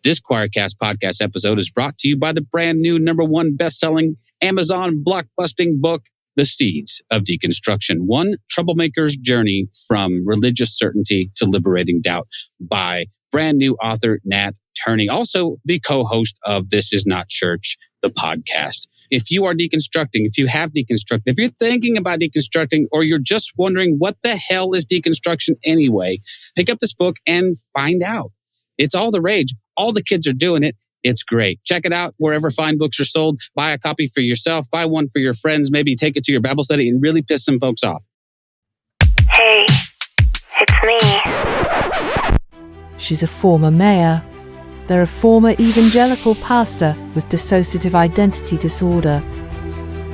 This Choircast podcast episode is brought to you by the brand new #1 best-selling Amazon blockbusting book, The Seeds of Deconstruction, One Troublemaker's Journey from Religious Certainty to Liberating Doubt by brand new author Nat Turney, also the co-host of This Is Not Church, the podcast. If you are deconstructing, if you have deconstructed, if you're thinking about deconstructing, or you're just wondering what the hell is deconstruction anyway, pick up this book and find out. It's all the rage. All the kids are doing it. It's great. Check it out wherever fine books are sold. Buy a copy for yourself. Buy one for your friends. Maybe take it to your Bible study and really piss some folks off. Hey, it's me. She's a former mayor. They're a former evangelical pastor with dissociative identity disorder.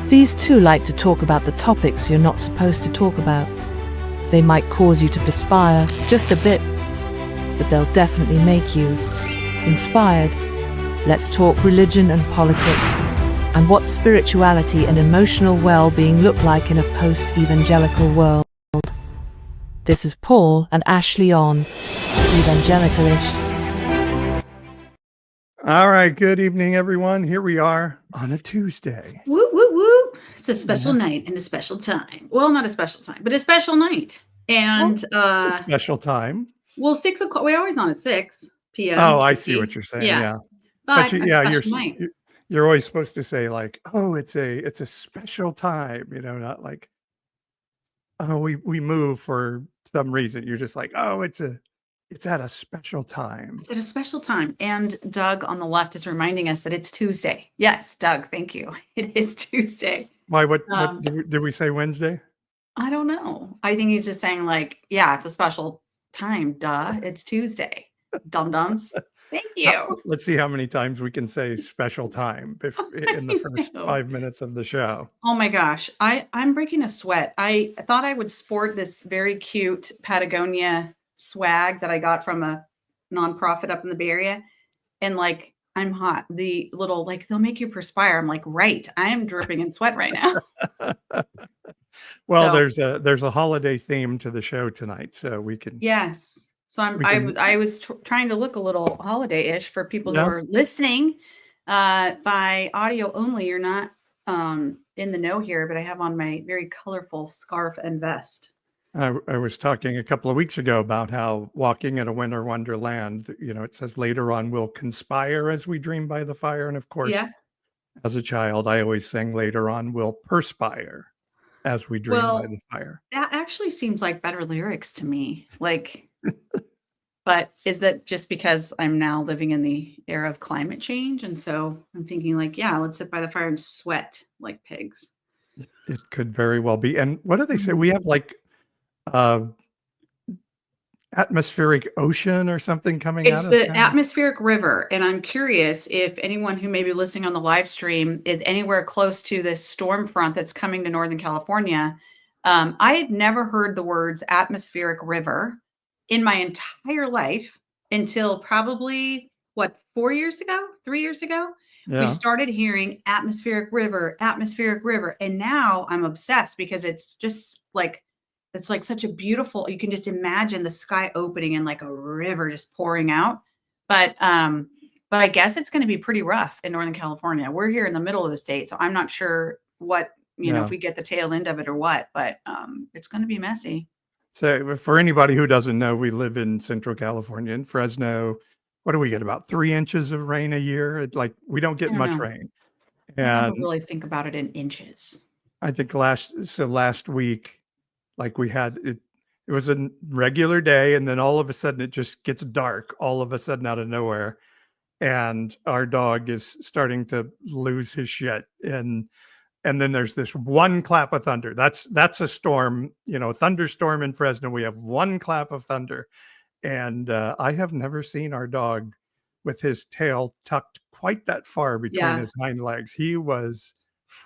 These two like to talk about the topics you're not supposed to talk about. They might cause you to perspire just a bit, but they'll definitely make you inspired. Let's talk religion and politics, and what spirituality and emotional well-being look like in a post-evangelical world. This is Paul and Ashley on Evangelicalish. All right, good evening, everyone. Here we are on a Tuesday. Woo, woo, woo. It's a special night and a special time. Well, not a special time, but a special night. And it's a special time. Well, 6 o'clock. We're always on at 6 p.m. Oh, I see what you're saying. Yeah. But you're always supposed to say like, oh, it's a special time, not like, oh, we move for some reason. You're just like, oh, it's at a special time. It's at a special time. And Doug on the left is reminding us that it's Tuesday. Yes, Doug, thank you. It is Tuesday. Why? What did we say Wednesday? I don't know. I think he's just saying like, yeah, it's a special time. Duh, it's Tuesday. Dum-dums. Thank you. Let's see how many times we can say special time in the first 5 minutes of the show. Oh my gosh. I'm breaking a sweat. I thought I would sport this very cute Patagonia swag that I got from a nonprofit up in the Bay Area. And like, I'm hot. The little, like, they'll make you perspire. I'm like, right. I am dripping in sweat right now. Well, there's a holiday theme to the show tonight, so we can. Yes. So I was trying to look a little holiday-ish for people who are listening by audio only. You're not in the know here, but I have on my very colorful scarf and vest. I was talking a couple of weeks ago about how walking in a winter wonderland, it says later on we'll conspire as we dream by the fire. And of course, as a child, I always sang later on we'll perspire as we dream by the fire. That actually seems like better lyrics to me. Like, but is that just because I'm now living in the era of climate change? And so I'm thinking like, yeah, let's sit by the fire and sweat like pigs. It could very well be. And what do they say? We have like atmospheric ocean or something coming out of it. It's the atmospheric river. And I'm curious if anyone who may be listening on the live stream is anywhere close to this storm front that's coming to Northern California. I had never heard the words atmospheric river in my entire life until probably 3 years ago, we started hearing atmospheric river. And now I'm obsessed because it's just like, it's like such a beautiful, you can just imagine the sky opening and like a river just pouring out. But I guess it's going to be pretty rough in Northern California. We're here in the middle of the state, so I'm not sure what, if we get the tail end of it or what, but it's going to be messy. So for anybody who doesn't know, we live in Central California, in Fresno. What do we get? About 3 inches of rain a year? We don't get much rain. And I don't really think about it in inches. I think last week, like we had it was a regular day, and then all of a sudden it just gets dark all of a sudden out of nowhere. And our dog is starting to lose his shit. And then there's this one clap of thunder. That's a storm, thunderstorm in Fresno. We have one clap of thunder. And I have never seen our dog with his tail tucked quite that far between his hind legs. He was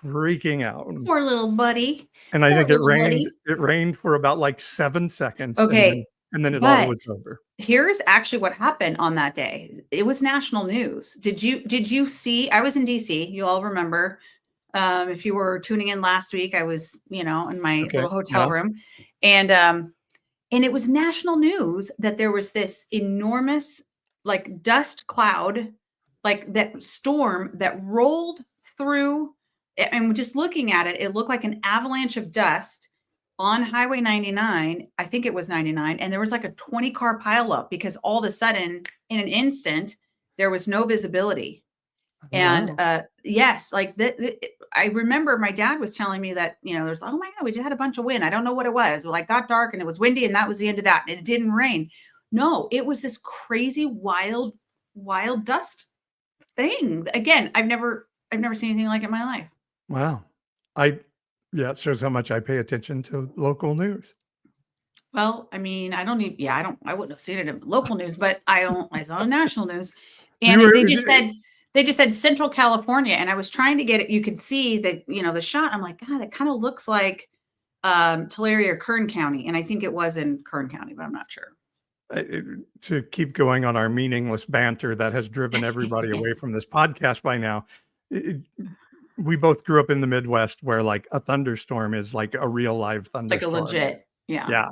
freaking out. Poor little buddy. And I think it rained for about like 7 seconds. Okay. And then it all was over. Here's actually what happened on that day. It was national news. Did you see? I was in DC. You all remember. If you were tuning in last week, I was, in my little hotel room, and it was national news that there was this enormous like dust cloud, like that storm that rolled through. And just looking at it, it looked like an avalanche of dust on Highway 99. I think it was 99. And there was like a 20-car pileup because all of a sudden, in an instant, there was no visibility. And yes, like I remember my dad was telling me that, there's, oh my God, we just had a bunch of wind. I don't know what it was. Well, it got dark and it was windy and that was the end of that. And it didn't rain. No, it was this crazy, wild dust thing. Again, I've never seen anything like it in my life. Wow. It shows how much I pay attention to local news. Well, I mean, I wouldn't have seen it in local news, but I saw national news. And they just said Central California. And I was trying to get it. You could see that, the shot. I'm like, God, that kind of looks like Tulare or Kern County. And I think it was in Kern County, but I'm not sure. To keep going on our meaningless banter that has driven everybody away from this podcast by now. We both grew up in the Midwest where like a thunderstorm is like a real live thunderstorm. Like a legit. Yeah. Yeah.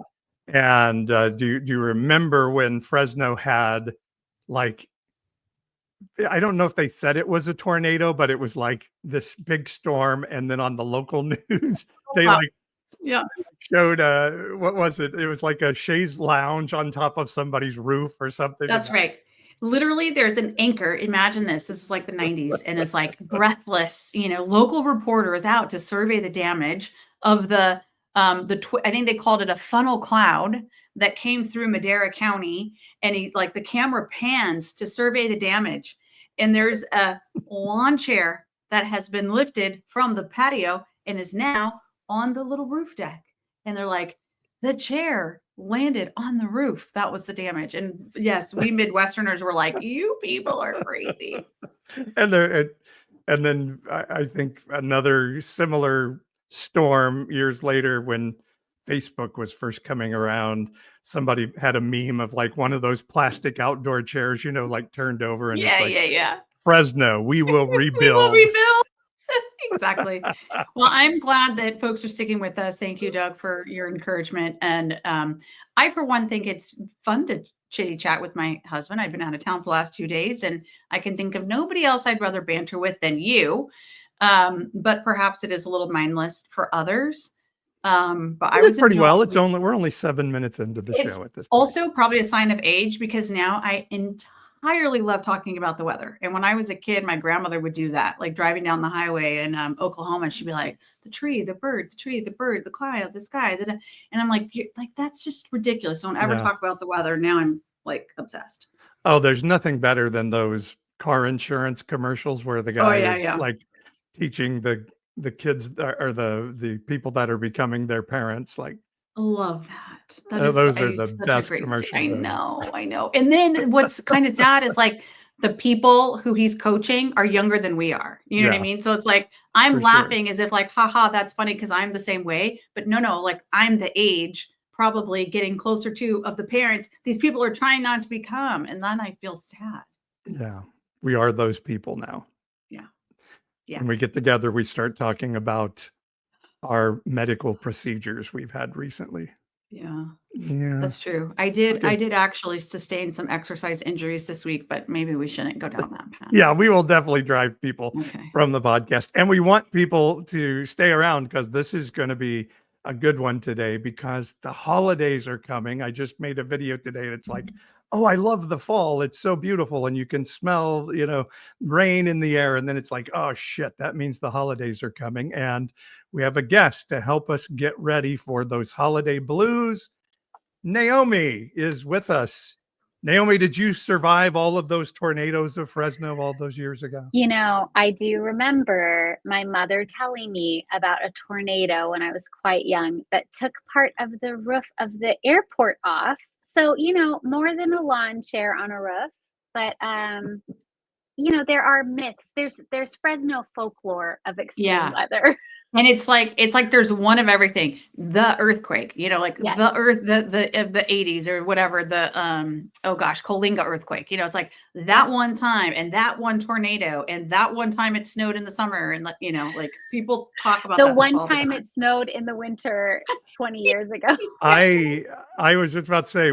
And do you remember when Fresno had like, I don't know if they said it was a tornado, but it was like this big storm. And then on the local news, they showed what was it? It was like a chaise lounge on top of somebody's roof or something. That's right. Literally, there's an anchor. Imagine this. This is like the 90s, and it's like breathless. Local reporter is out to survey the damage of I think they called it a funnel cloud that came through Madera County, and the camera pans to survey the damage. And there's a lawn chair that has been lifted from the patio and is now on the little roof deck. And they're like, the chair landed on the roof. That was the damage. And yes, we Midwesterners were like, you people are crazy. And then I think another similar storm years later when Facebook was first coming around, somebody had a meme of like one of those plastic outdoor chairs, like turned over and it's like, Fresno, we will rebuild. We will rebuild. Exactly. Well, I'm glad that folks are sticking with us. Thank you, Doug, for your encouragement. And I, for one, think it's fun to chitty chat with my husband. I've been out of town for the last 2 days, and I can think of nobody else I'd rather banter with than you. But perhaps it is a little mindless for others. But I was pretty well. We're only 7 minutes into the show at this point. Also probably a sign of age because now I entirely love talking about the weather. And when I was a kid, my grandmother would do that, like driving down the highway in Oklahoma. She'd be like, the tree, the bird, the cloud, the sky. And I'm like, that's just ridiculous. Don't ever talk about the weather. Now I'm like obsessed. Oh, there's nothing better than those car insurance commercials where the guy is like teaching the kids or the people that are becoming their parents, like, love that. Those are the best commercials. I know. And then what's kind of sad is like the people who he's coaching are younger than we are. You know what I mean? So it's like, I'm laughing as if like, haha, that's funny because I'm the same way. But no, like I'm the age probably getting closer to of the parents these people are trying not to become. And then I feel sad. Yeah. We are those people now. Yeah. When we get together, we start talking about our medical procedures we've had recently. Yeah, that's true. I did actually sustain some exercise injuries this week, but maybe we shouldn't go down that path. Yeah, we will definitely drive people from the podcast, and we want people to stay around because this is going to be a good one today because the holidays are coming. I just made a video today and it's like, oh, I love the fall. It's so beautiful. And you can smell, rain in the air. And then it's like, oh shit, that means the holidays are coming. And we have a guest to help us get ready for those holiday blues. Naomi is with us. Naomi, did you survive all of those tornadoes of Fresno all those years ago? I do remember my mother telling me about a tornado when I was quite young that took part of the roof of the airport off. So, more than a lawn chair on a roof, but, there are myths. There's Fresno folklore of extreme weather. And it's like there's one of everything. The earthquake, like Yes. the earth, the 80s or whatever, the oh gosh, Kolinga earthquake. It's like that one time and that one tornado and that one time it snowed in the summer, and like people talk about The that stuff one all the time time. it snowed in the winter 20 years ago. I was just about to say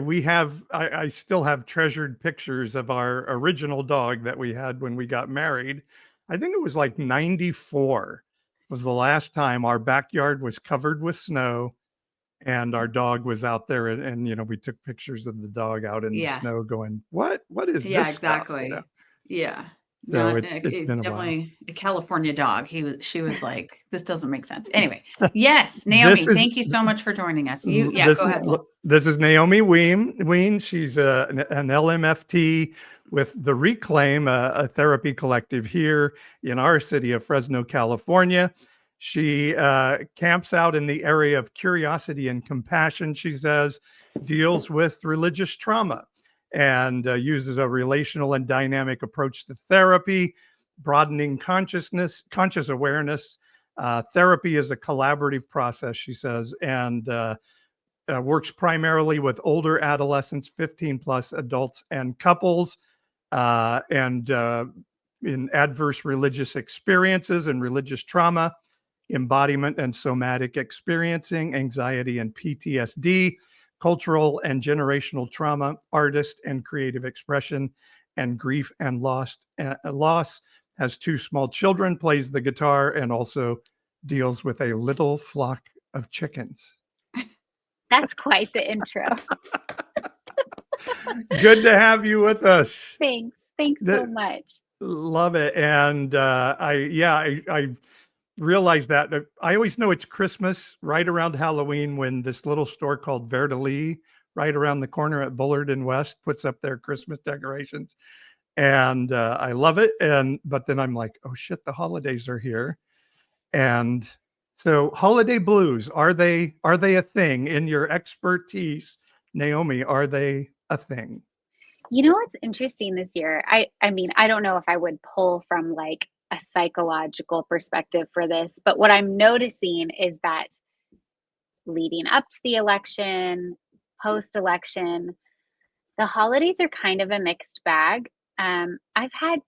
I still have treasured pictures of our original dog that we had when we got married. I think it was like 94 was the last time our backyard was covered with snow and our dog was out there, and we took pictures of the dog out in the Yeah. snow going, what is Yeah, this stuff? exactly. Yeah. So Not it's been a while. definitely a California dog. She was like, this doesn't make sense. Anyway, yes, This Naomi, is thank you so much for joining us. Go ahead. this is Naomi Wiens. She's an LMFT with the Reclaim, a therapy collective here in our city of Fresno, California. She camps out in the area of curiosity and compassion. She says, deals with religious trauma and uses a relational and dynamic approach to therapy, broadening conscious awareness. Therapy is a collaborative process, she says, and works primarily with older adolescents, 15 plus adults and couples, and in adverse religious experiences and religious trauma, embodiment and somatic experiencing, anxiety and PTSD, cultural and generational trauma, artist and creative expression, and grief and loss. Has 2 small children, plays the guitar, and also deals with a little flock of chickens. That's quite the intro. Good to have you with us. Thanks so much. Love it. And I realized that I always know it's Christmas right around Halloween when this little store called Vert de Lis right around the corner at Bullard and West puts up their Christmas decorations. And I love it. But then I'm like, oh shit, the holidays are here. And so holiday blues, are they a thing in your expertise, Naomi? Are they a thing? What's interesting this year? I mean, I don't know if I would pull from like a psychological perspective for this, but what I'm noticing is that leading up to the election, post-election, the holidays are kind of a mixed bag. I've had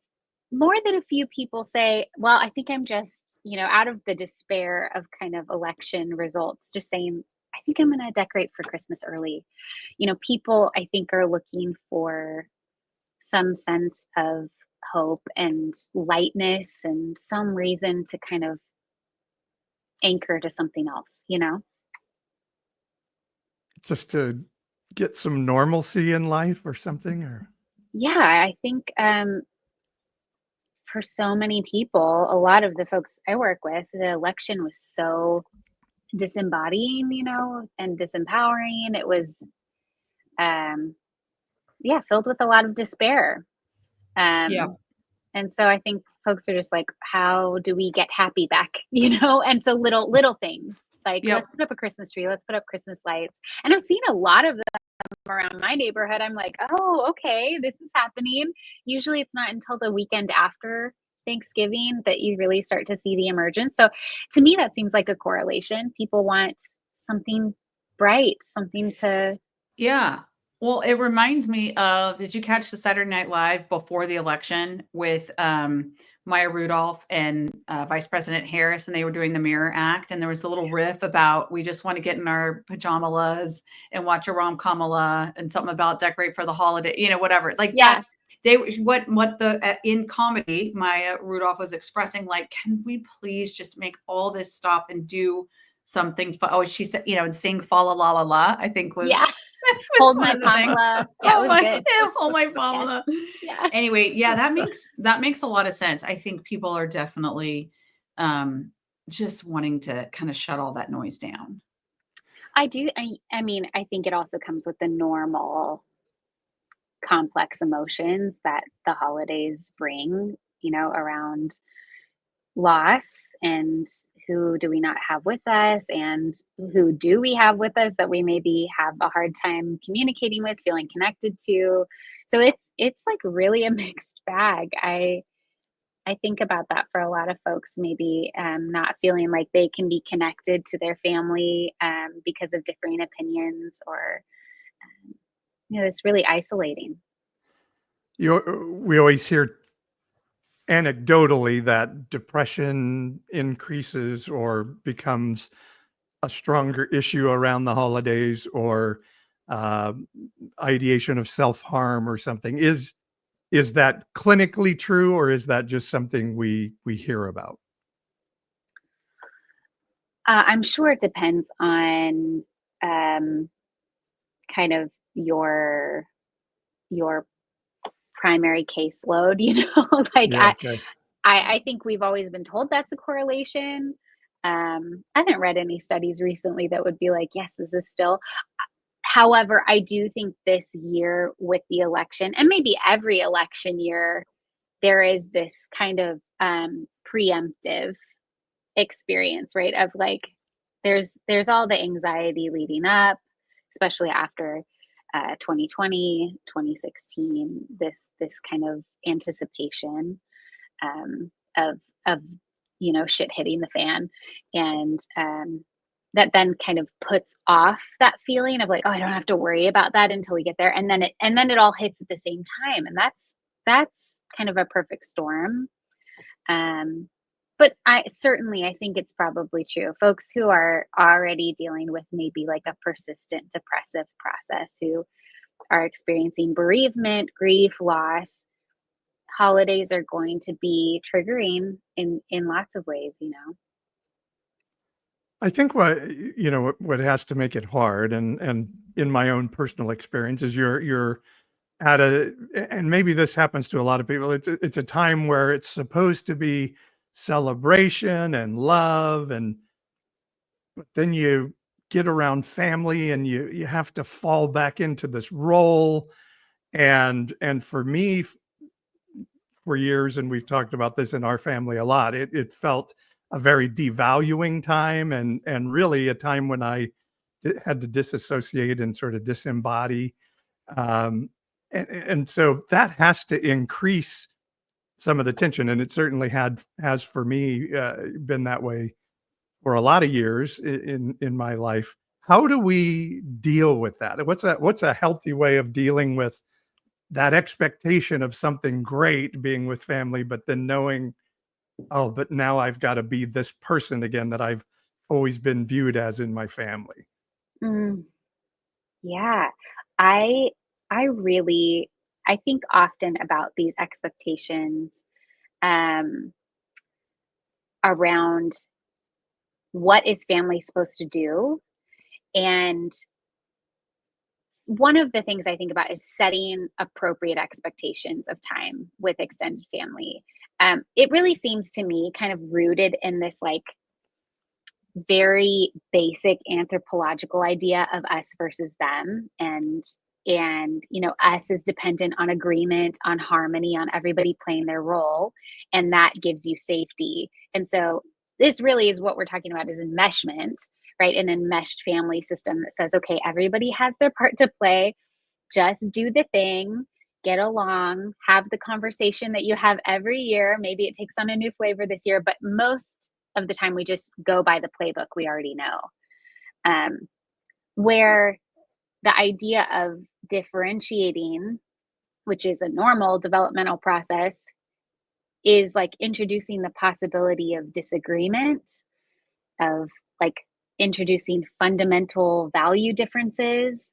more than a few people say, well, I think I'm just, out of the despair of kind of election results, just saying, I think I'm going to decorate for Christmas early. People I think are looking for some sense of hope and lightness and some reason to kind of anchor to something else, Just to get some normalcy in life or something? Or Yeah, I think for so many people, a lot of the folks I work with, the election was so disembodying, and disempowering. It was, filled with a lot of despair. Yeah. And so I think folks are just like, how do we get happy back? And so little things like, Yep. let's put up a Christmas tree, let's put up Christmas lights. And I've seen a lot of them around my neighborhood. I'm like, oh, okay, this is happening. Usually it's not until the weekend after Thanksgiving that you really start to see the emergence. So to me, that seems like a correlation. People want something bright, something to. Yeah. Well, it reminds me of, did you catch the Saturday Night Live before the election with Maya Rudolph and Vice President Harris, and they were doing the Mirror Act, and there was the little riff about, we just want to get in our pajamas and watch a rom-com and something about decorate for the holiday, whatever. Like Yes. In comedy, Maya Rudolph was expressing, like, can we please just make all this stop and do something? She said, and sing Fa La La La La, I think was. Yeah. Hold my Pamela. Yeah, it was good. Hold my Pamela. Yeah. Anyway, yeah, that makes a lot of sense. I think people are definitely just wanting to kind of shut all that noise down. I do. I mean, I think it also comes with the normal complex emotions that the holidays bring, around loss and who do we not have with us and who do we have with us that we maybe have a hard time communicating with, feeling connected to. So it's like really a mixed bag. I think about that for a lot of folks, maybe not feeling like they can be connected to their family because of differing opinions, or it's really isolating. We always hear anecdotally that depression increases or becomes a stronger issue around the holidays, or uh, ideation of self-harm or something. Is that clinically true, or is that just something we hear about? I'm sure it depends on um, kind of your primary caseload, like Yeah, okay. I think we've always been told that's a correlation. I haven't read any studies recently that would be like, yes, this is still. However, I do think this year with the election, and maybe every election year, there is this kind of preemptive experience, right? Of like, there's all the anxiety leading up, especially after 2020, 2016, this kind of anticipation of shit hitting the fan, and that then kind of puts off that feeling of like, oh, I don't have to worry about that until we get there, and then it all hits at the same time, and that's kind of a perfect storm. Um, but I think it's probably true. Folks who are already dealing with maybe like a persistent depressive process, who are experiencing bereavement, grief, loss, holidays are going to be triggering in lots of ways. I think what has to make it hard, and in my own personal experience, is you're at a, and maybe this happens to a lot of people. It's a time where it's supposed to be celebration and love, and but then you get around family and you have to fall back into this role. And for me, for years, and we've talked about this in our family a lot, it felt a very devaluing time, and really a time when I had to disassociate and sort of disembody. Um, and so that has to increase some of the tension, and it certainly has for me been that way for a lot of years in my life. How do we deal with that? What's a healthy way of dealing with that expectation of something great being with family, but then knowing, oh, but now I've got to be this person again that I've always been viewed as in my family? Mm, yeah. I I really I think often about these expectations um around what is family supposed to do. And one of the things I think about is setting appropriate expectations of time with extended family. It really seems to me kind of rooted in this like very basic anthropological idea of us versus them, and us is dependent on agreement, on harmony, on everybody playing their role, and that gives you safety. And so this really is what we're talking about, is enmeshment, right? An enmeshed family system that says, okay, everybody has their part to play, just do the thing, get along, have the conversation that you have every year. Maybe it takes on a new flavor this year, but most of the time we just go by the playbook we already know. Um, where the idea of differentiating, which is a normal developmental process, is like introducing the possibility of disagreement, of like introducing fundamental value differences,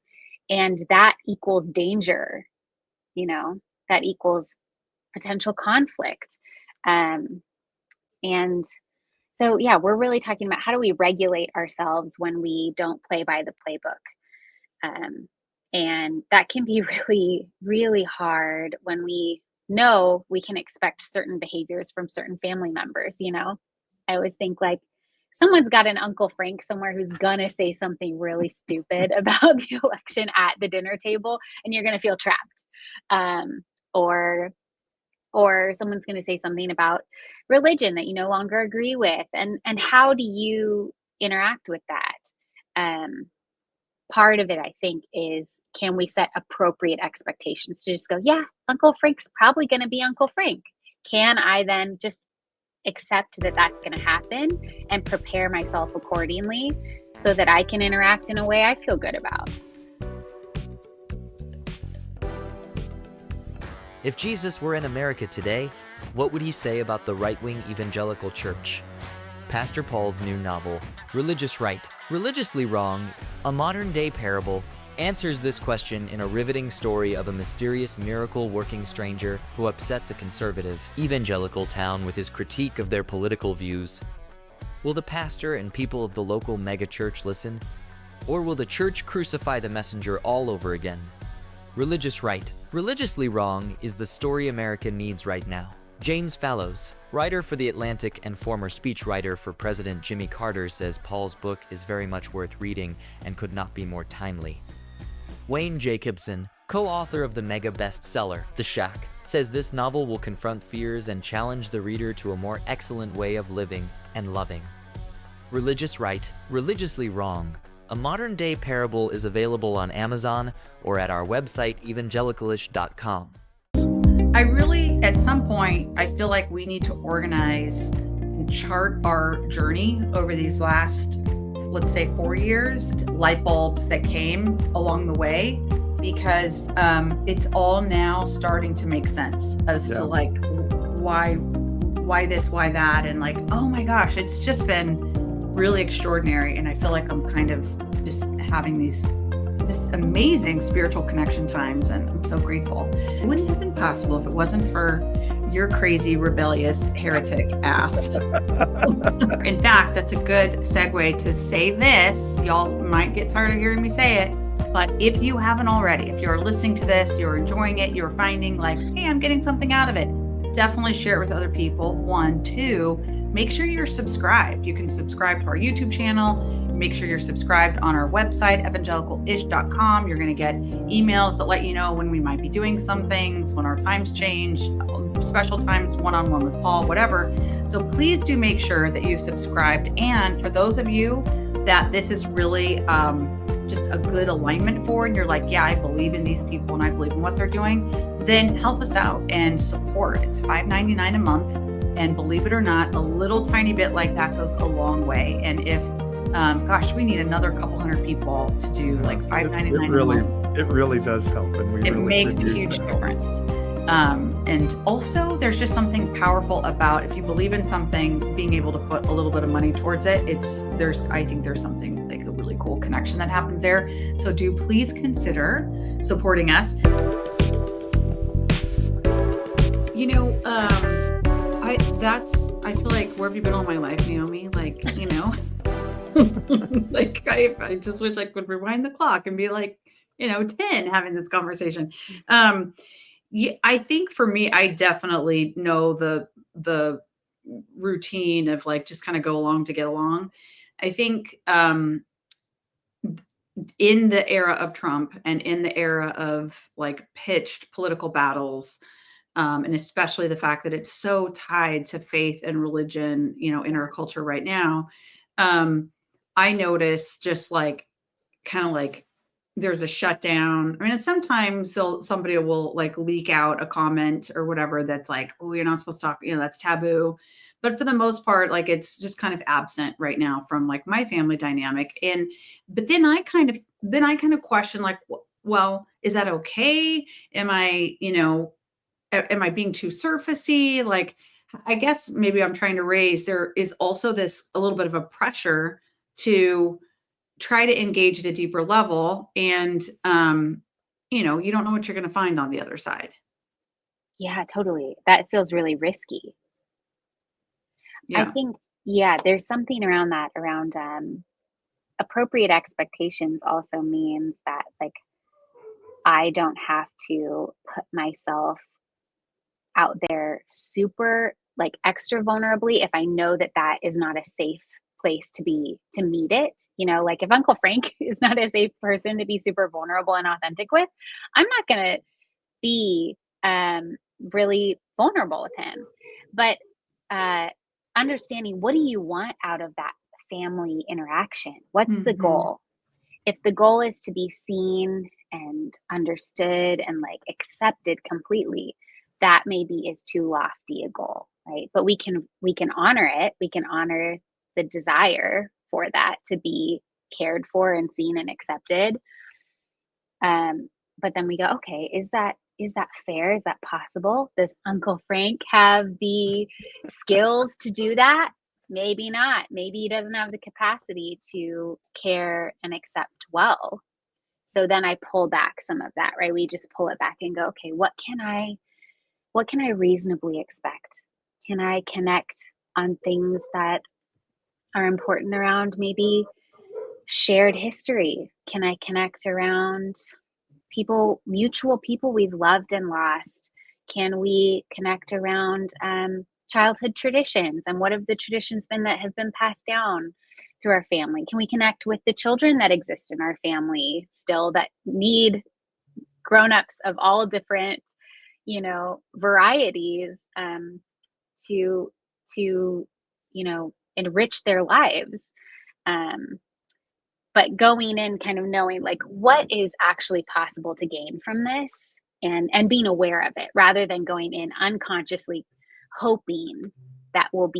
and that equals danger, that equals potential conflict. Um, and so, yeah, we're really talking about how do we regulate ourselves when we don't play by the playbook. Um, and that can be really, really hard when we know we can expect certain behaviors from certain family members. I always think like someone's got an Uncle Frank somewhere who's gonna say something really stupid about the election at the dinner table, and you're gonna feel trapped. Um, or someone's going to say something about religion that you no longer agree with, and how do you interact with that? Part of it, I think, is, can we set appropriate expectations to just go, yeah, Uncle Frank's probably going to be Uncle Frank. can I then just accept that that's going to happen and prepare myself accordingly so that I can interact in a way I feel good about? If Jesus were in America today, what would he say about the right-wing evangelical church? Pastor Paul's new novel, Religious Right, Religiously Wrong, a modern-day parable, answers this question in a riveting story of a mysterious miracle-working stranger who upsets a conservative, evangelical town with his critique of their political views. Will the pastor and people of the local megachurch listen? Or will the church crucify the messenger all over again? Religious Right, Religiously Wrong is the story America needs right now. James Fallows, writer for The Atlantic and former speechwriter for President Jimmy Carter, says Paul's book is very much worth reading and could not be more timely. Wayne Jacobson, co-author of the mega bestseller, The Shack, says this novel will confront fears and challenge the reader to a more excellent way of living and loving. Religious Right, Religiously Wrong, a modern-day parable is available on Amazon or at our website evangelicalish.com. I really, at some point, I feel like we need to organize and chart our journey over these last, let's say, 4 years, light bulbs that came along the way, because it's all now starting to make sense as to like why this, why that, and like, oh my gosh, it's just been really extraordinary. And I feel like I'm kind of just having this amazing spiritual connection times, and I'm so grateful. It wouldn't have been possible if it wasn't for your crazy, rebellious, heretic ass. In fact, that's a good segue to say this. Y'all might get tired of hearing me say it, but if you haven't already, if you're listening to this, you're enjoying it, you're finding like, hey, I'm getting something out of it, definitely share it with other people. 1, 2, make sure you're subscribed. You can subscribe to our YouTube channel. Make sure you're subscribed on our website, evangelicalish.com. You're going to get emails that let you know when we might be doing some things, when our times change, special times, one-on-one with Paul, whatever. So please do make sure that you've subscribed. And for those of you that this is really just a good alignment for, and you're like, yeah, I believe in these people and I believe in what they're doing, then help us out and support. It's $5.99 a month. And believe it or not, a little tiny bit like that goes a long way. And if gosh, we need another couple hundred people to do like $5.99. It really does help, and it makes a huge difference. And also, there's just something powerful about if you believe in something, being able to put a little bit of money towards it. I think there's something like a really cool connection that happens there. So do please consider supporting us. You know, I feel like, where have you been all my life, Naomi? Like, you know. Like I just wish I could rewind the clock and be like, 10 having this conversation. I think for me, I definitely know the routine of like just kind of go along to get along. I think in the era of Trump and in the era of like pitched political battles, and especially the fact that it's so tied to faith and religion, in our culture right now, I notice just like kind of like there's a shutdown. I mean, sometimes somebody will like leak out a comment or whatever that's like, oh, you're not supposed to talk, that's taboo. But for the most part, like it's just kind of absent right now from like my family dynamic. But then I kind of question like, well, is that okay? Am I being too surfacey? Like, I guess maybe I'm trying to raise, there is also a little bit of a pressure to try to engage at a deeper level. And, you don't know what you're going to find on the other side. Yeah, totally. That feels really risky. Yeah. I think, there's something around that, around appropriate expectations also means that like, I don't have to put myself out there super like extra vulnerably if I know that that is not a safe place to meet it. Like if Uncle Frank is not a safe person to be super vulnerable and authentic with, I'm not going to be really vulnerable with him. But understanding, what do you want out of that family interaction? What's the goal? If the goal is to be seen and understood and like accepted completely, that maybe is too lofty a goal, right? But we can honor it. We can honor the desire for that to be cared for and seen and accepted. But then we go, okay, is that fair? Is that possible? Does Uncle Frank have the skills to do that? Maybe not. Maybe he doesn't have the capacity to care and accept well. So then I pull back some of that, right? We just pull it back and go, okay, what can I reasonably expect? Can I connect on things that are important around maybe shared history? Can I connect around mutual people we've loved and lost? Can we connect around childhood traditions, and what have the traditions been that have been passed down through our family? Can we connect with the children that exist in our family still that need grown-ups of all different, varieties to enrich their lives? But going in kind of knowing like what is actually possible to gain from this, and being aware of it, rather than going in unconsciously hoping that we'll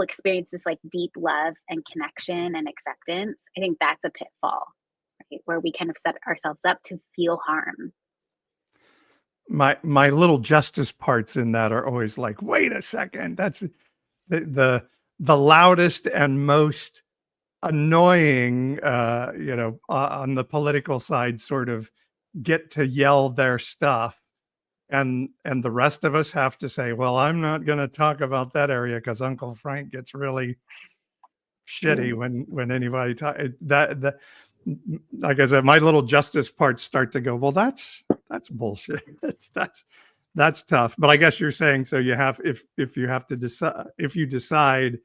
experience this like deep love and connection and acceptance. I think that's a pitfall, right? Where we kind of set ourselves up to feel harm. My little justice parts in that are always like, wait a second, that's the loudest and most annoying, on the political side, sort of get to yell their stuff, and the rest of us have to say, well, I'm not going to talk about that area because Uncle Frank gets really shitty when anybody that like I said, my little justice parts start to go, well, that's bullshit. That's tough. But I guess you're saying, so you have, if you have to decide, if you decide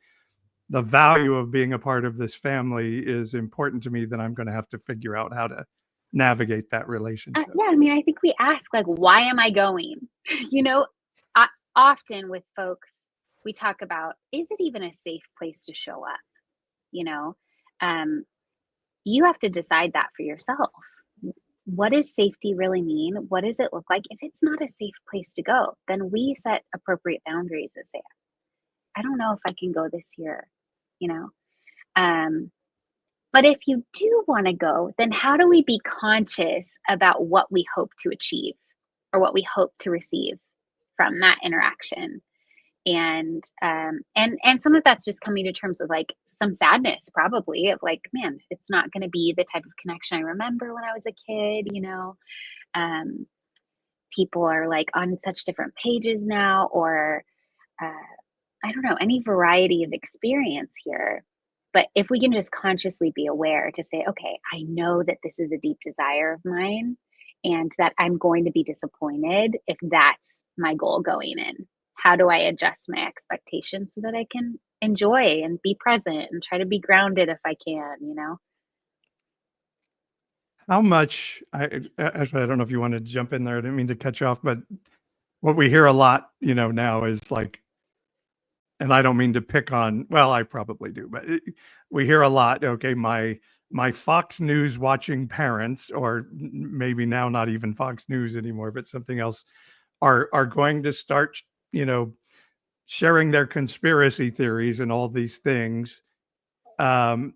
the value of being a part of this family is important to me, then I'm going to have to figure out how to navigate that relationship. Yeah, I mean, I think we ask, like, why am I going? Often with folks, we talk about, is it even a safe place to show up? You have to decide that for yourself. What does safety really mean? What does it look like? If it's not a safe place to go, then we set appropriate boundaries that say, I don't know if I can go this year, But if you do want to go, then how do we be conscious about what we hope to achieve or what we hope to receive from that interaction? And some of that's just coming to terms with like some sadness, probably, of like, man, it's not going to be the type of connection I remember when I was a kid. People are like on such different pages now, or I don't know, any variety of experience here. But if we can just consciously be aware to say, okay, I know that this is a deep desire of mine and that I'm going to be disappointed if that's my goal going in. How do I adjust my expectations so that I can enjoy and be present and try to be grounded if I can, How much, actually, I don't know if you wanted to jump in there. I didn't mean to cut you off, but what we hear a lot, now is like, and I don't mean to pick on, well, I probably do, but we hear a lot, okay, my Fox News watching parents, or maybe now not even Fox News anymore, but something else, are going to start, sharing their conspiracy theories and all these things. Do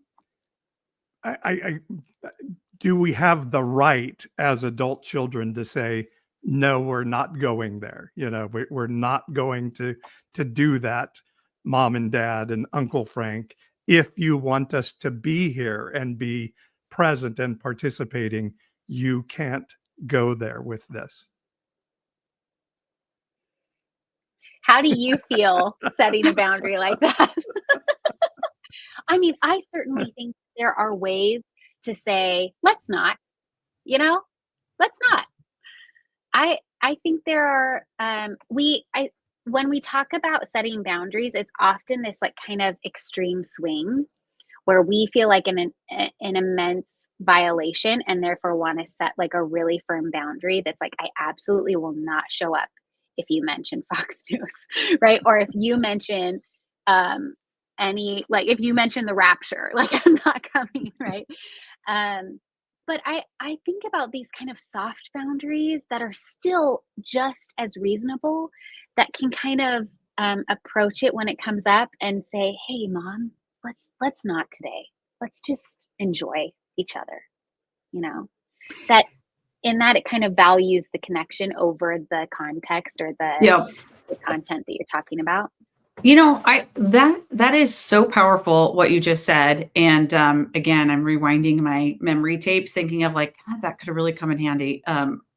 we have the right as adult children to say, no, we're not going there? We're not going to do that, Mom and Dad and Uncle Frank. If you want us to be here and be present and participating, you can't go there with this. How do you feel setting a boundary like that? I mean, I certainly think there are ways to say, let's not, let's not. I think there are, when we talk about setting boundaries, it's often this like kind of extreme swing where we feel like an immense violation and therefore want to set like a really firm boundary that's like, I absolutely will not show up if you mention Fox News, right? Or if you mention if you mention the rapture, like I'm not coming, right? but I think about these kind of soft boundaries that are still just as reasonable, that can kind of approach it when it comes up and say, "Hey, mom, let's not today. Let's just enjoy each other." You know, that in that it kind of values the connection over the context or Yeah. the content that you're talking about. You know, that is so powerful what you just said. And again, I'm rewinding my memory tapes, thinking of like, God, that could have really come in handy,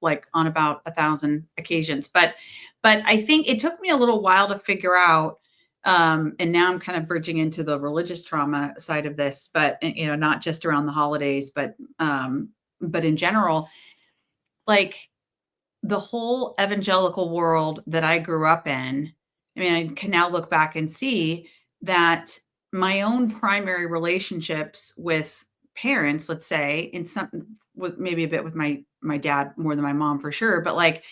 like on about 1,000 occasions. But I think it took me a little while to figure out. And now I'm kind of bridging into the religious trauma side of this, but you know, not just around the holidays, but in general, like the whole evangelical world that I grew up in. I mean, I can now look back and see that my own primary relationships with parents, let's say, in some with maybe a bit with my dad more than my mom for sure, but like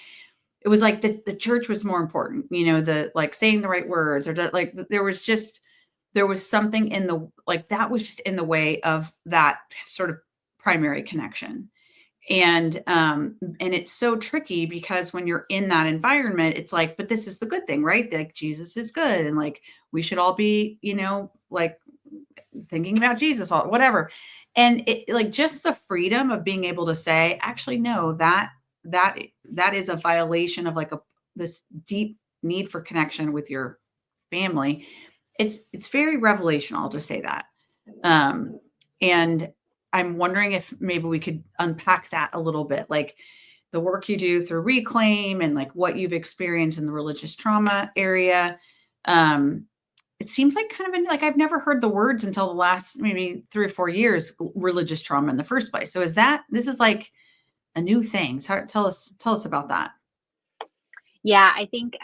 it was like the church was more important, you know, the like saying the right words or like there was something in the like that was just in the way of that sort of primary connection. And it's so tricky because when you're in that environment, it's like, but this is the good thing, right? Like Jesus is good. And like, we should all be, you know, like thinking about Jesus, all whatever. And it like just the freedom of being able to say, actually, no, that is a violation of like this deep need for connection with your family. It's very revelational. I'll just say that. And I'm wondering if maybe we could unpack that a little bit, like the work you do through Reclaim and like what you've experienced in the religious trauma area. It seems like kind of like I've never heard the words until the last maybe 3 or 4 years, religious trauma in the first place. So this is like a new thing. So tell us about that. Yeah, I think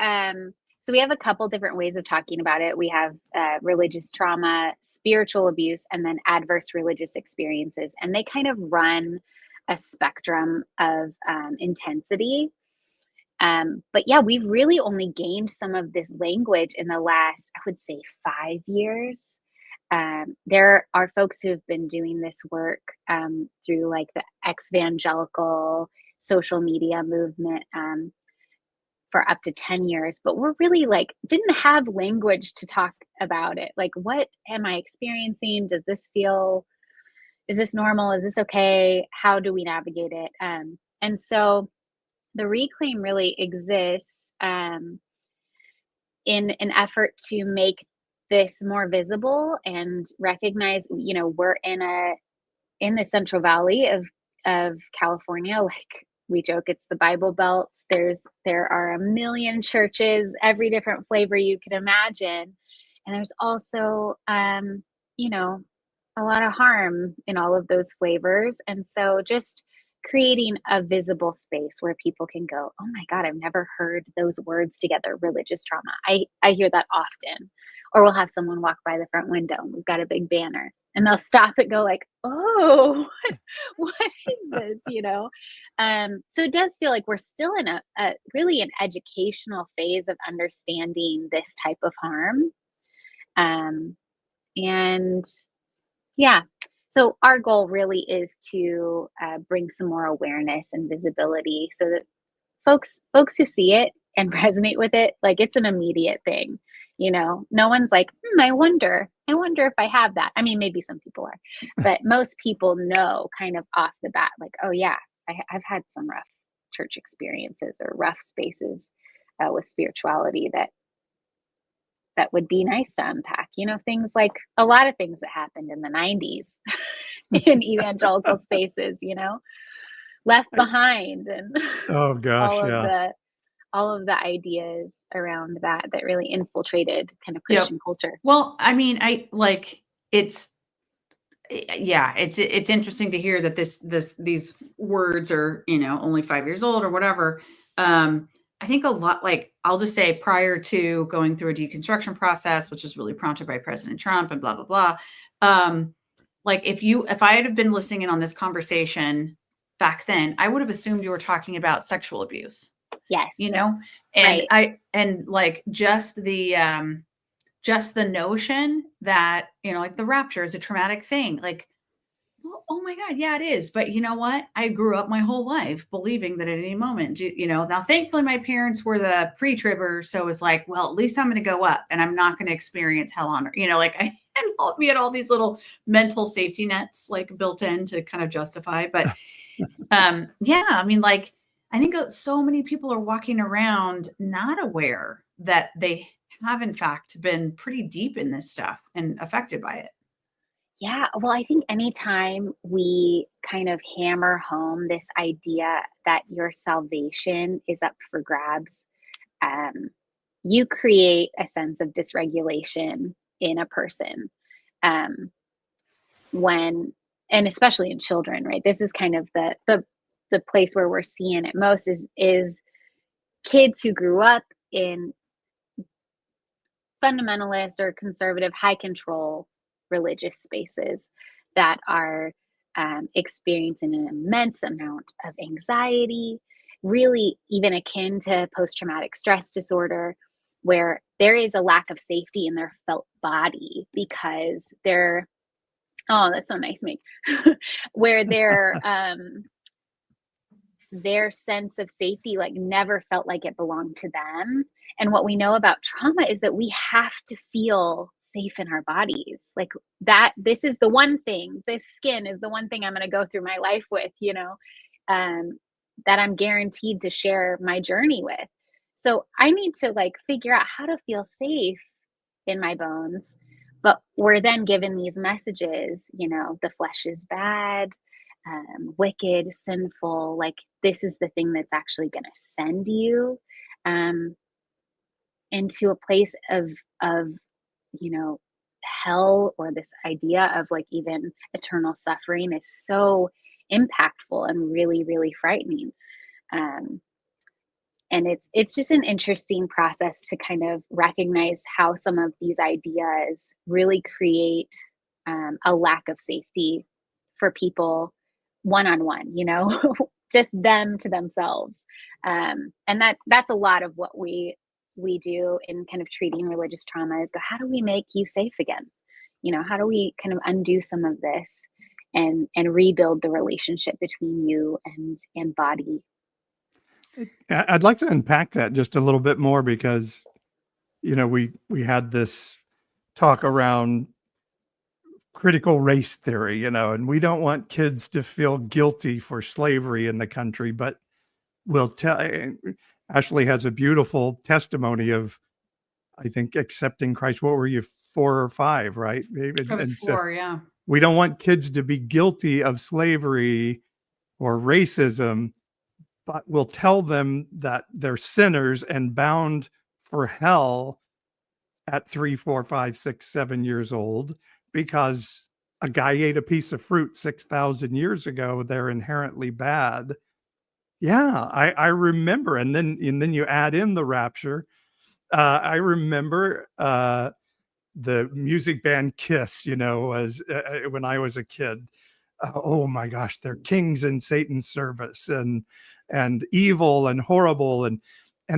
so we have a couple different ways of talking about it. We have religious trauma, spiritual abuse, and then adverse religious experiences. And they kind of run a spectrum of intensity. But yeah, we've really only gained some of this language in the last, I would say, 5 years. There are folks who have been doing this work through like the ex-evangelical social media movement for up to 10 years, but we're really like, didn't have language to talk about it. Like, what am I experiencing? Does this feel, is this normal? Is this okay? How do we navigate it? And so the Reclaim really exists in an effort to make this more visible and recognize, you know, we're in the Central Valley of California. Like we joke, it's the Bible Belt. There are a million churches, every different flavor you can imagine. And there's also, you know, a lot of harm in all of those flavors. And so just creating a visible space where people can go, oh my God, I've never heard those words together, religious trauma. I hear that often. Or we'll have someone walk by the front window and we've got a big banner and they'll stop and go like, oh, what is this, you know? So it does feel like we're still in a really an educational phase of understanding this type of harm. And yeah, so our goal really is to bring some more awareness and visibility so that folks who see it and resonate with it, like it's an immediate thing. You know, no one's like, I wonder if I have that. I mean, maybe some people are, but most people know kind of off the bat, like, oh yeah, I've had some rough church experiences or rough spaces with spirituality that would be nice to unpack. You know, things like a lot of things that happened in the 90s in evangelical spaces, you know, Left Behind and Oh gosh, all of the ideas around that really infiltrated kind of Christian culture. Well, I mean, it's interesting to hear that these words are, you know, only 5 years old or whatever. I think a lot, like I'll just say prior to going through a deconstruction process, which was really prompted by President Trump and blah, blah, blah. Like if I had been listening in on this conversation back then, I would have assumed you were talking about sexual abuse. Yes. You know, and right. like just the notion that, you know, like the rapture is a traumatic thing. Like, well, oh my God, yeah, it is. But you know what? I grew up my whole life believing that at any moment, now thankfully my parents were the pre-tribbers. So it was like, well, at least I'm going to go up and I'm not going to experience hell on earth. Like we had all these little mental safety nets like built in to kind of justify. But yeah, I mean, like, I think so many people are walking around not aware that they have in fact been pretty deep in this stuff and affected by it. Yeah, well, I think anytime we kind of hammer home this idea that your salvation is up for grabs, um, you create a sense of dysregulation in a person. Um, when, and especially in children, right? This is kind of the place where we're seeing it most is kids who grew up in fundamentalist or conservative high control religious spaces that are experiencing an immense amount of anxiety, really even akin to post-traumatic stress disorder, where there is a lack of safety in their felt body because they're, oh, that's so nice, Meg, where their sense of safety like never felt like it belonged to them. And what we know about trauma is that we have to feel safe in our bodies. Like that, this is the one thing, this skin is the one thing I'm going to go through my life with, that I'm guaranteed to share my journey with. So I need to like figure out how to feel safe in my bones. But we're then given these messages, the flesh is bad, wicked, sinful, like this is the thing that's actually going to send you into a place of hell, or this idea of like even eternal suffering is so impactful and really, really frightening. And it's just an interesting process to kind of recognize how some of these ideas really create a lack of safety for people one-on-one, just them to themselves. And that's a lot of what we do in kind of treating religious trauma is go, how do we make you safe again? How do we kind of undo some of this and rebuild the relationship between you and body? I'd like to unpack that just a little bit more because, we had this talk around critical race theory, and we don't want kids to feel guilty for slavery in the country, but we'll tell. Ashley has a beautiful testimony of, I think, accepting Christ. What were you, 4 or 5, right? I was 4, yeah. We don't want kids to be guilty of slavery or racism, but we'll tell them that they're sinners and bound for hell at 3, 4, 5, 6, 7 years old because a guy ate a piece of fruit 6,000 years ago. They're inherently bad. Yeah, I remember. And then you add in the rapture. I remember the music band Kiss, was when I was a kid. Oh my gosh, they're kings in Satan's service and evil and horrible. And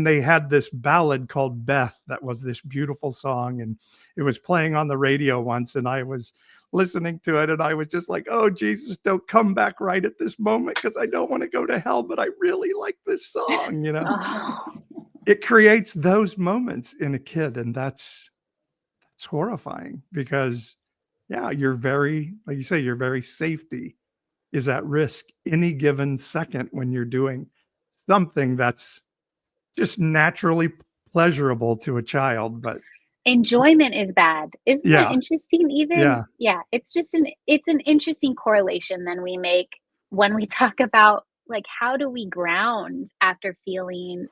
they had this ballad called Beth that was this beautiful song. And it was playing on the radio once. And I was listening to it. And I was just like, oh, Jesus, don't come back right at this moment because I don't want to go to hell. But I really like this song, It creates those moments in a kid. And that's horrifying because, yeah, you're very, like you say, your very safety is at risk any given second when you're doing something that's just naturally pleasurable to a child. But enjoyment is bad. Isn't that interesting? Even yeah, it's an interesting correlation then we make when we talk about like how do we ground after feeling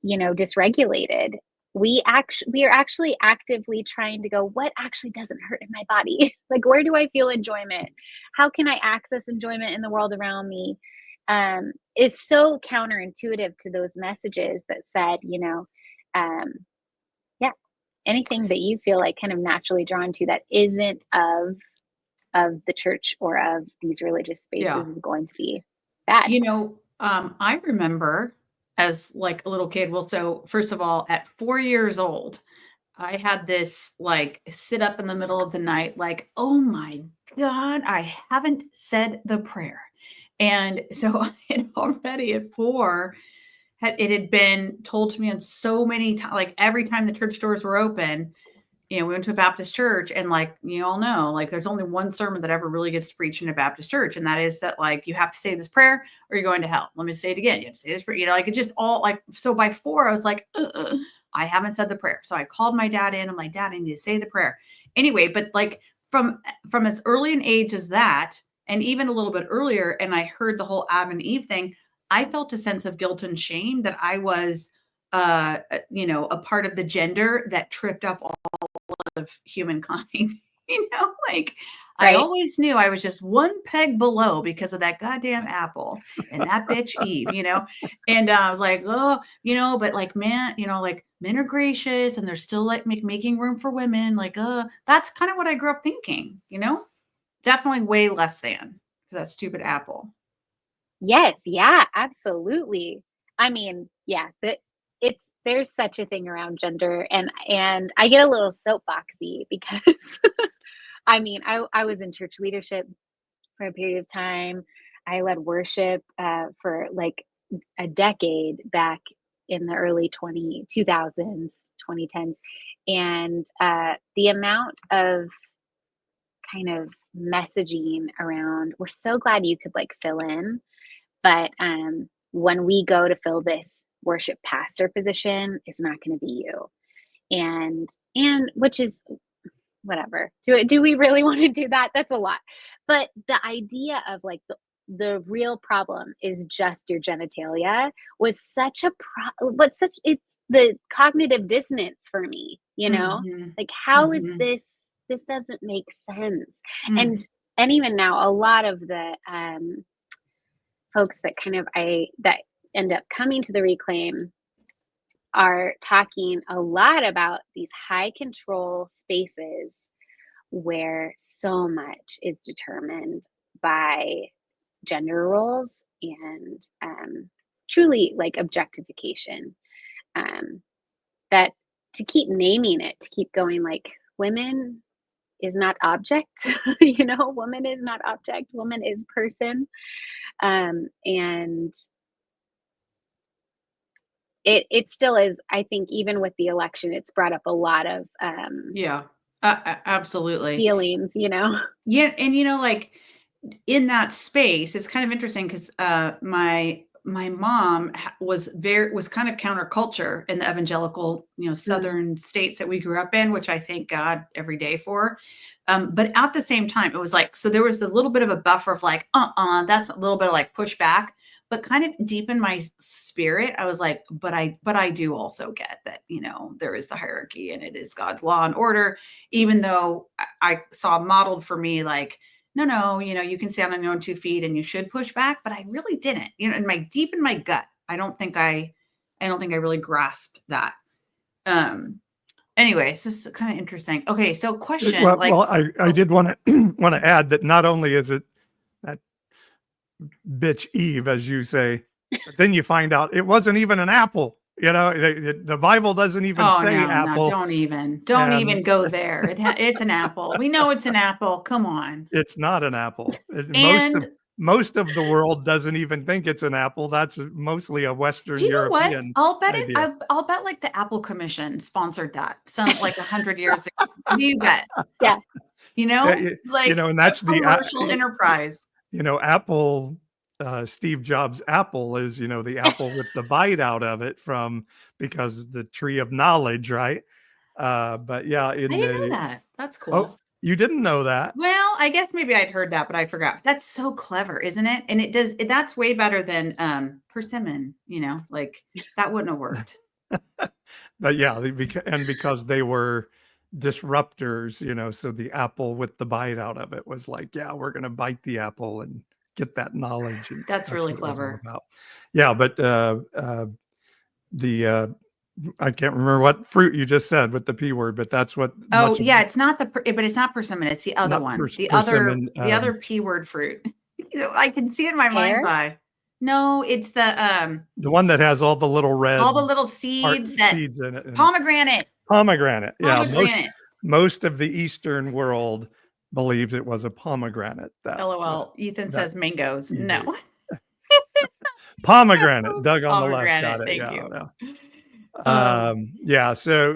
dysregulated. We are actually actively trying to go, what actually doesn't hurt in my body? Like, where do I feel enjoyment? How can I access enjoyment in the world around me? Is so counterintuitive to those messages that said, anything that you feel like kind of naturally drawn to that isn't of the church or of these religious spaces is going to be bad. I remember as like a little kid. Well, so first of all, at 4 years old, I had this like sit up in the middle of the night, like, oh my God, I haven't said the prayer. And so I had already at 4, it had been told to me on so many times, like every time the church doors were open, we went to a Baptist church, and like, you all know, like there's only one sermon that ever really gets preached in a Baptist church. And that is that, like, you have to say this prayer or you're going to hell. Let me say it again. You have to say this prayer, like it just all like, so by 4, I was like, I haven't said the prayer. So I called my dad in. I'm like, Dad, I need to say the prayer anyway. But like from as early an age as that, and even a little bit earlier, and I heard the whole Adam and Eve thing, I felt a sense of guilt and shame that I was, a part of the gender that tripped up all of humankind. Like I Right. always knew I was just one peg below because of that goddamn apple and that bitch Eve, and I was like, oh, but like, man, like men are gracious and they're still like making room for women. Like, that's kind of what I grew up thinking, definitely way less than that stupid apple. Yes. Yeah, absolutely. I mean, yeah, there's such a thing around gender, and I get a little soapboxy because I mean, I was in church leadership for a period of time. I led worship for like a decade back in the early 2000s, 2010s. And the amount of kind of messaging around, we're so glad you could like fill in. But when we go to fill this worship pastor position, it's not going to be you. And which is whatever. Do we really want to do that? That's a lot. But the idea of like the real problem is just your genitalia was such a it's the cognitive dissonance for me, Mm-hmm. like how is Mm-hmm. this doesn't make sense. And even now, a lot of the folks that that end up coming to the Reclaim are talking a lot about these high control spaces where so much is determined by gender roles and truly like objectification. That to keep naming it, to keep going like women is not object, woman is not object, woman is person. And it still is, I think, even with the election, it's brought up a lot of absolutely feelings, Yeah, and like in that space, it's kind of interesting because my mom was kind of counterculture in the evangelical, southern states that we grew up in, which I thank God every day for. But at the same time, it was like, so there was a little bit of a buffer of like, that's a little bit of like pushback. But kind of deep in my spirit, I was like, but I do also get that, there is the hierarchy and it is God's law and order, even though I saw modeled for me like, no, you can stand on your own 2 feet and you should push back, but I really didn't, deep in my gut. I don't think I really grasped that. Anyway, it's just kind of interesting. Okay. So question, I did want to add that not only is it that bitch Eve, as you say, but then you find out it wasn't even an apple. The Bible doesn't even say apple. No, don't even go there. It's an apple. We know it's an apple. Come on. It's not an apple. And most of the world doesn't even think it's an apple. That's mostly a Western European. I'll bet idea. I'll bet like the Apple Commission sponsored that some like 100 years ago. You bet. Yeah. It's like and that's the commercial enterprise. Apple, Steve Jobs' apple is, the apple with the bite out of it because the tree of knowledge, right? But yeah, I didn't know that. That's cool. Oh, you didn't know that? Well, I guess maybe I'd heard that, but I forgot. That's so clever, isn't it? And that's way better than persimmon, like that wouldn't have worked. But yeah, because they were disruptors, so the apple with the bite out of it was like, yeah, we're going to bite the apple and get that knowledge. And that's really clever. Yeah, but I can't remember what fruit you just said with the P word, but that's what. Oh yeah, it's not but it's not persimmon. It's the other one. The other P word fruit. I can see it in my mind's eye. No, it's the one that has all the little red, all the little seeds seeds in it. Pomegranate. Yeah, most of the Eastern world believes it was a pomegranate. That LOL. Ethan that says mangoes. he No. pomegranate. Doug on the left Pomegranate. got it. Thank Yeah, you. yeah. Yeah. So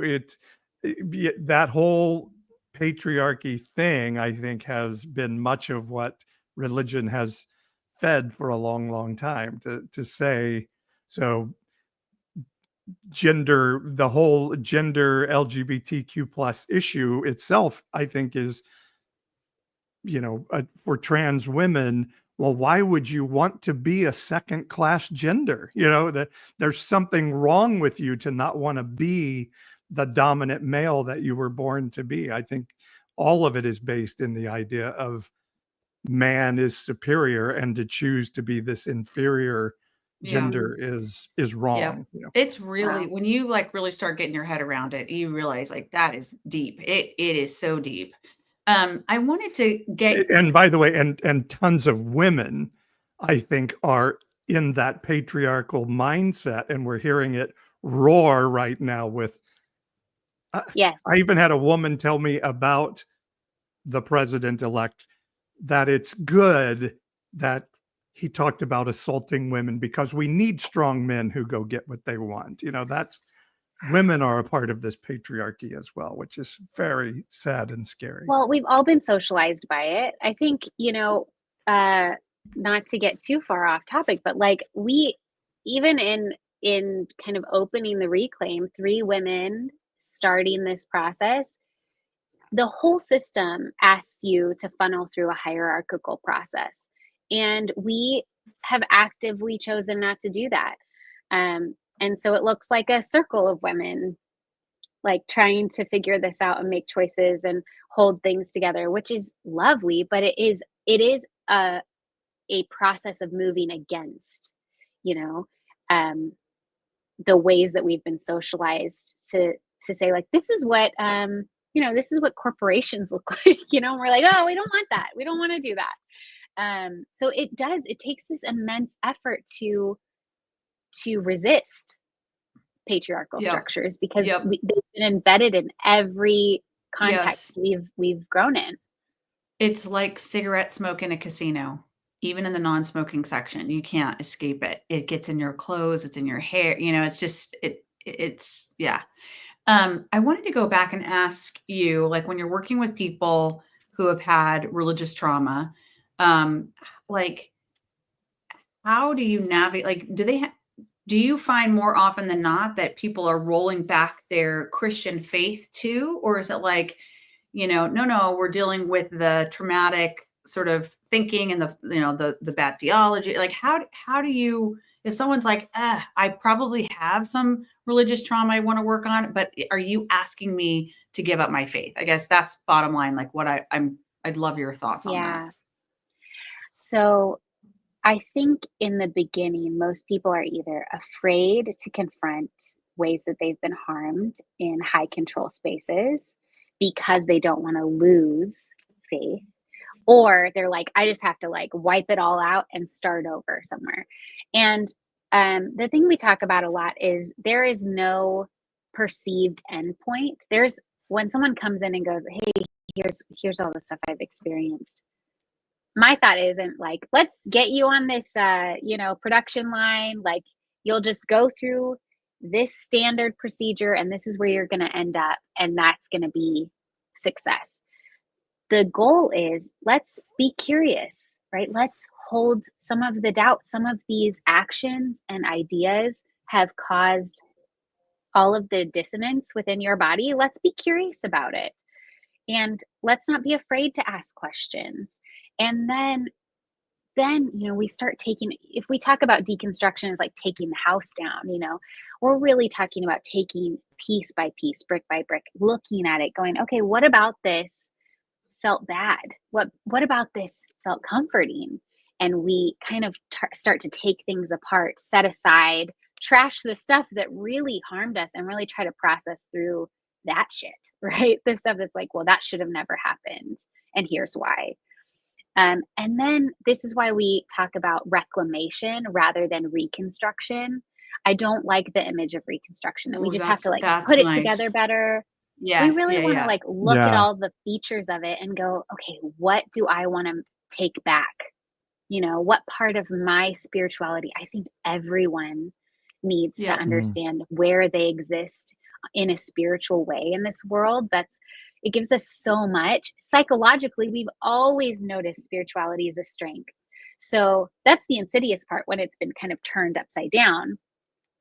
that whole patriarchy thing, I think, has been much of what religion has fed for a long, long time. To say so, the whole gender LGBTQ plus issue itself, I think, is, for trans women, well, why would you want to be a second class gender? That there's something wrong with you to not want to be the dominant male that you were born to be. I think all of it is based in the idea of man is superior, and to choose to be this inferior gender is Yep. wrong. It's really, Wow. when you like really start getting your head around it, you realize like that is deep. It is so deep. I wanted to get, And by the way, and tons of women, I think, are in that patriarchal mindset, and we're hearing it roar right now with Yes. I even had a woman tell me about the president-elect that it's good that he talked about assaulting women, because we need strong men who go get what they want. That's women are a part of this patriarchy as well, which is very sad and scary. Well, we've all been socialized by it. I think, not to get too far off topic, but like we, even in kind of opening the reclaim, 3 women starting this process, the whole system asks you to funnel through a hierarchical process. And we have actively chosen not to do that. And so it looks like a circle of women, like trying to figure this out and make choices and hold things together, which is lovely, but it is a process of moving against, the ways that we've been socialized to say, like, this is what this is what corporations look like, and we're like, oh, we don't want that, we don't want to do that. So it takes this immense effort to resist patriarchal Yep. structures, because Yep. they've been embedded in every context Yes. we've grown in. It's like cigarette smoke in a casino. Even in the non-smoking section, you can't escape it. It gets in your clothes, it's in your hair, it's just it's yeah. I wanted to go back and ask you, like, when you're working with people who have had religious trauma, like, how do you navigate? Like, do you find more often than not that people are rolling back their Christian faith too, or is it like, no, we're dealing with the traumatic sort of thinking and the bad theology? Like, how do you, if someone's like, I probably have some religious trauma I want to work on, but are you asking me to give up my faith? I guess that's bottom line. Like, what I'd love your thoughts on that. Yeah. So I think in the beginning, most people are either afraid to confront ways that they've been harmed in high control spaces because they don't want to lose faith, or they're like, I just have to like wipe it all out and start over somewhere. And the thing we talk about a lot is there is no perceived endpoint. There's, when someone comes in and goes, hey, here's all the stuff I've experienced, my thought isn't like, let's get you on this production line, like you'll just go through this standard procedure and this is where you're going to end up, and that's going to be success. The goal is, let's be curious, right? Let's hold some of the doubt. Some of these actions and ideas have caused all of the dissonance within your body. Let's be curious about it. And let's not be afraid to ask questions. And then we start taking, if we talk about deconstruction as like taking the house down, we're really talking about taking piece by piece, brick by brick, looking at it, going, okay, what about this felt bad? What about this felt comforting? And we kind of start to take things apart, set aside, trash the stuff that really harmed us, and really try to process through that shit, right? The stuff that's like, well, that should have never happened, and here's why. And then this is why we talk about reclamation rather than reconstruction. I don't like the image of reconstruction, that we Ooh, just have to like that's put it nice. together better. Yeah. We really Yeah. want to Yeah. like look at Yeah. all the features of it and go, okay, what do I want to take back? What part of my spirituality? I think everyone needs to Yeah. understand where they exist in a spiritual way in this world. It gives us so much. Psychologically, we've always noticed spirituality is a strength. So that's the insidious part when it's been kind of turned upside down.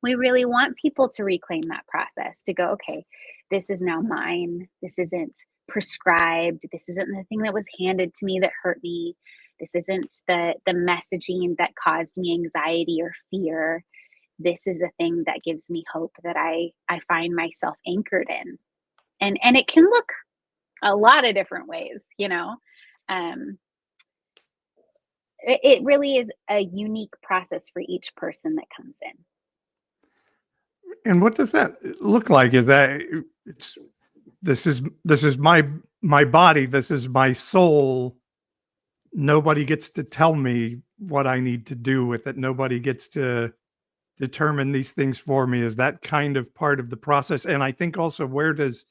We really want people to reclaim that process, to go, okay, this is now mine. This isn't prescribed. This isn't the thing that was handed to me that hurt me. This isn't the messaging that caused me anxiety or fear. This is a thing that gives me hope that I find myself anchored in. And it can look a lot of different ways, it really is a unique process for each person that comes in. And what does that look like? Is that this is my body, this is my soul. Nobody gets to tell me what I need to do with it. Nobody gets to determine these things for me. Is that kind of part of the process? And I think also, where does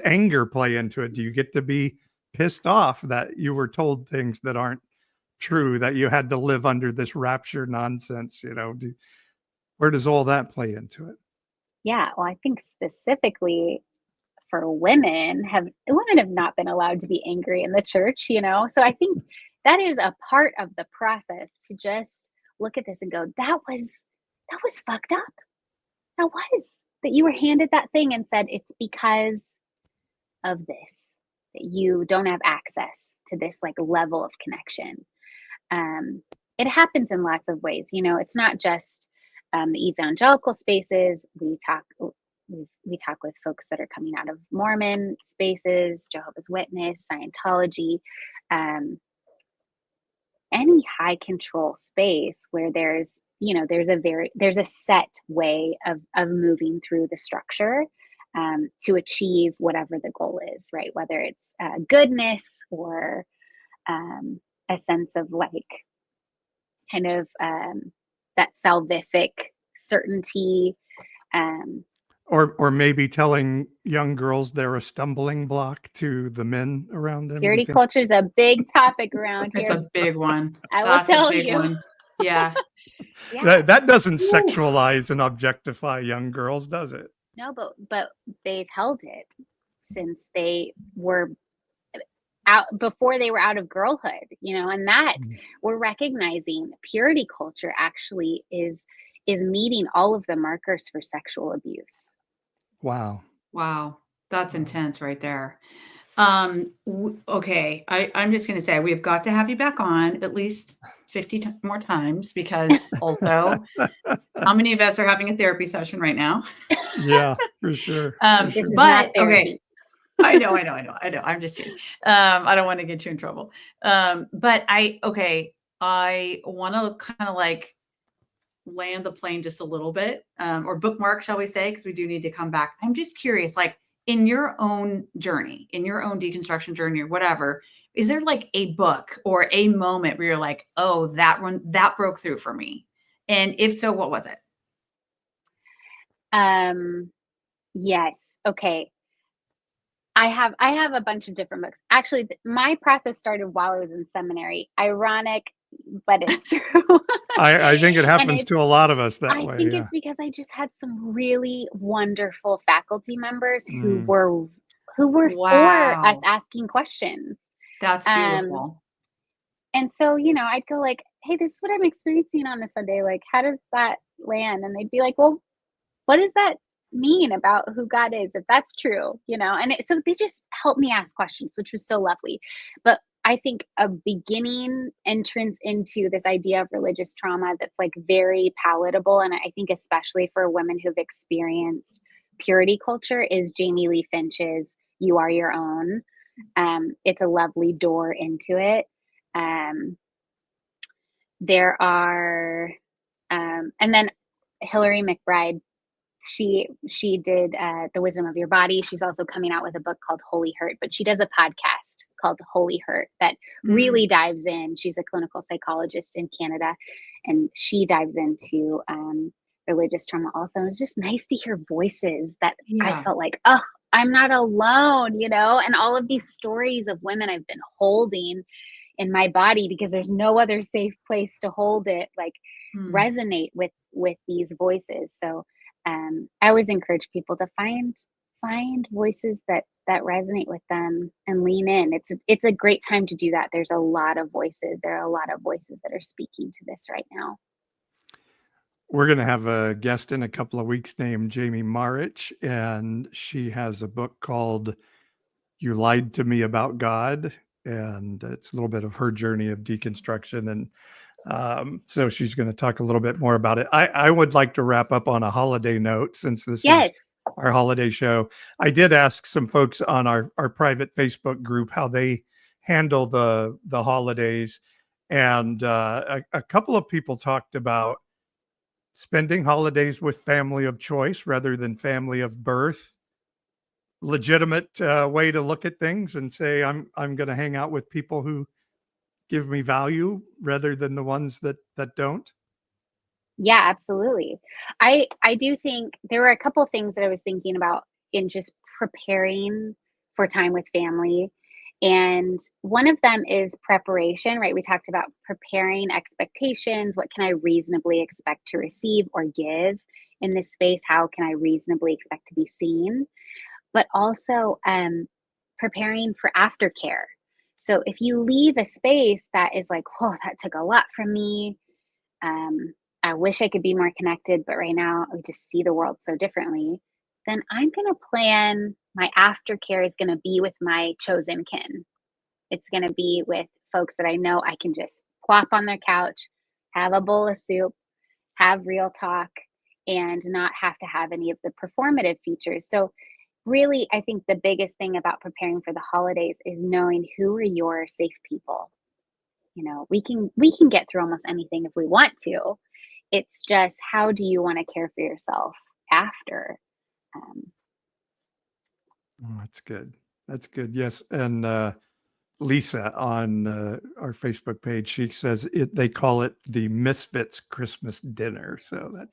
anger play into it? Do you get to be pissed off that you were told things that aren't true, that you had to live under this rapture nonsense? Where does all that play into it? Yeah, well, I think specifically for women have not been allowed to be angry in the church, So I think that is a part of the process, to just look at this and go, that was fucked up. That you were handed that thing and said, it's because of this that you don't have access to this like level of connection. It happens in lots of ways. It's not just the evangelical spaces. We talk with folks that are coming out of Mormon spaces, Jehovah's Witness, Scientology, any high control space where there's a set way of moving through the structure to achieve whatever the goal is, right? Whether it's goodness or a sense of like kind of that salvific certainty. Or maybe telling young girls they're a stumbling block to the men around them. Purity culture is a big topic around here. It's a big one. I will tell you. One. Yeah. Yeah. That doesn't sexualize and objectify young girls, does it? No, but they've held it since they were out, before they were out of girlhood, and that we're recognizing purity culture actually is meeting all of the markers for sexual abuse. Wow. That's intense right there. Okay. I'm just going to say, we've got to have you back on at least 50 more times, because also how many of us are having a therapy session right now? Yeah, for sure. This is not therapy. Okay. I know. I'm just kidding. I don't want to get you in trouble. But I want to kind of like land the plane just a little bit, or bookmark, shall we say, because we do need to come back. I'm just curious, like in your own journey, in your own deconstruction journey or whatever, is there like a book or a moment where you're like, oh, that broke through for me? And if so, what was it? Yes. Okay. I have a bunch of different books. Actually, my process started while I was in seminary. Ironic, but it's true. I think it happens to a lot of us that way. I think it's because I just had some really wonderful faculty members who were for us asking questions. That's beautiful. And so, I'd go like, hey, this is what I'm experiencing on a Sunday. Like, how does that land? And they'd be like, well, what does that mean about who God is, if that's true, and so they just helped me ask questions, which was so lovely. But I think a beginning entrance into this idea of religious trauma that's like very palatable, and I think especially for women who've experienced purity culture, is Jamie Lee Finch's You Are Your Own. It's a lovely door into it. There are and then Hillary McBride, she did The Wisdom of Your Body. She's also coming out with a book called Holy Hurt, but she does a podcast called Holy Hurt that really dives in. She's a clinical psychologist in Canada, and she dives into religious trauma also. It was just nice to hear voices that I felt like, oh, I'm not alone, and all of these stories of women I've been holding in my body because there's no other safe place to hold it, like Hmm. resonate with these voices. So I always encourage people to find voices that resonate with them and lean in. It's a great time to do that. There's a lot of voices. There are a lot of voices that are speaking to this right now. We're going to have a guest in a couple of weeks named Jamie Marich, and she has a book called You Lied to Me About God. And it's a little bit of her journey of deconstruction. And so she's going to talk a little bit more about it. I would like to wrap up on a holiday note since this Yes. is our holiday show. I did ask some folks on our private Facebook group how they handle the holidays. And a couple of people talked about spending holidays with family of choice rather than family of birth. Legitimate way to look at things and say, I'm going to hang out with people who give me value rather than the ones that don't. Yeah, absolutely. I do think there were a couple of things that I was thinking about in just preparing for time with family. And one of them is preparation, right? We talked about preparing expectations. What can I reasonably expect to receive or give in this space? How can I reasonably expect to be seen? But also preparing for aftercare. So if you leave a space that is like, oh, that took a lot from me. I wish I could be more connected, but right now I just see the world so differently. Then I'm going to plan my aftercare is going to be with my chosen kin. It's going to be with folks that I know I can just plop on their couch, have a bowl of soup, have real talk, and not have to have any of the performative features. So, really, I think the biggest thing about preparing for the holidays is knowing who are your safe people. We can get through almost anything if we want to. It's just how do you want to care for yourself after? Um, Oh, that's good. That's good. Yes. And Lisa on our Facebook page, she says they call it the Misfits Christmas dinner. So that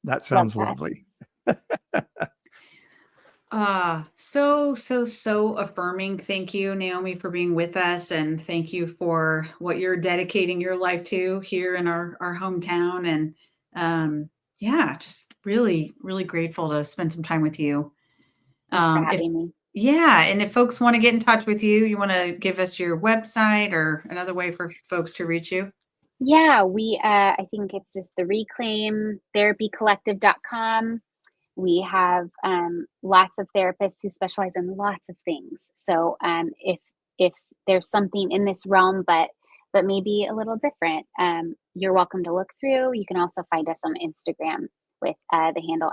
love sounds that. lovely. So affirming. Thank you, Naomi, for being with us, and thank you for what you're dedicating your life to here in our hometown. And yeah, just really, really grateful to spend some time with you. Thanks for If having me. Yeah, and if folks want to get in touch with you, you want to give us your website or another way for folks to reach you? Yeah, I think it's just the reclaimtherapycollective.com. We have lots of therapists who specialize in lots of things. So if there's something in this realm, but maybe a little different, you're welcome to look through. You can also find us on Instagram with the handle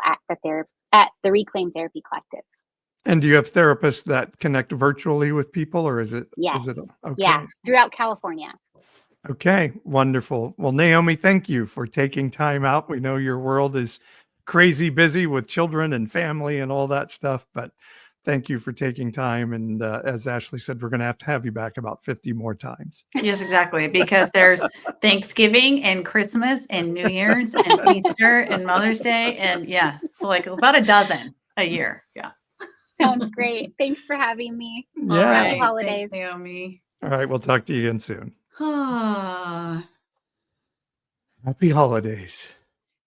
at the Reclaim Therapy Collective. And do you have therapists that connect virtually with people, or is it Yes. okay? Yeah, throughout California. Okay, wonderful. Well, Naomi, thank you for taking time out. We know your world is crazy busy with children and family and all that stuff, but thank you for taking time. And as Ashley said, we're going to have you back about 50 more times. Yes, exactly. Because there's Thanksgiving and Christmas and New Year's and Easter and Mother's Day. And yeah, so like about a dozen a year. Yeah. Sounds great. Thanks for having me. All Yeah. Happy right. holidays. Thanks, Naomi. All right, we'll talk to you again soon. Oh, Happy holidays.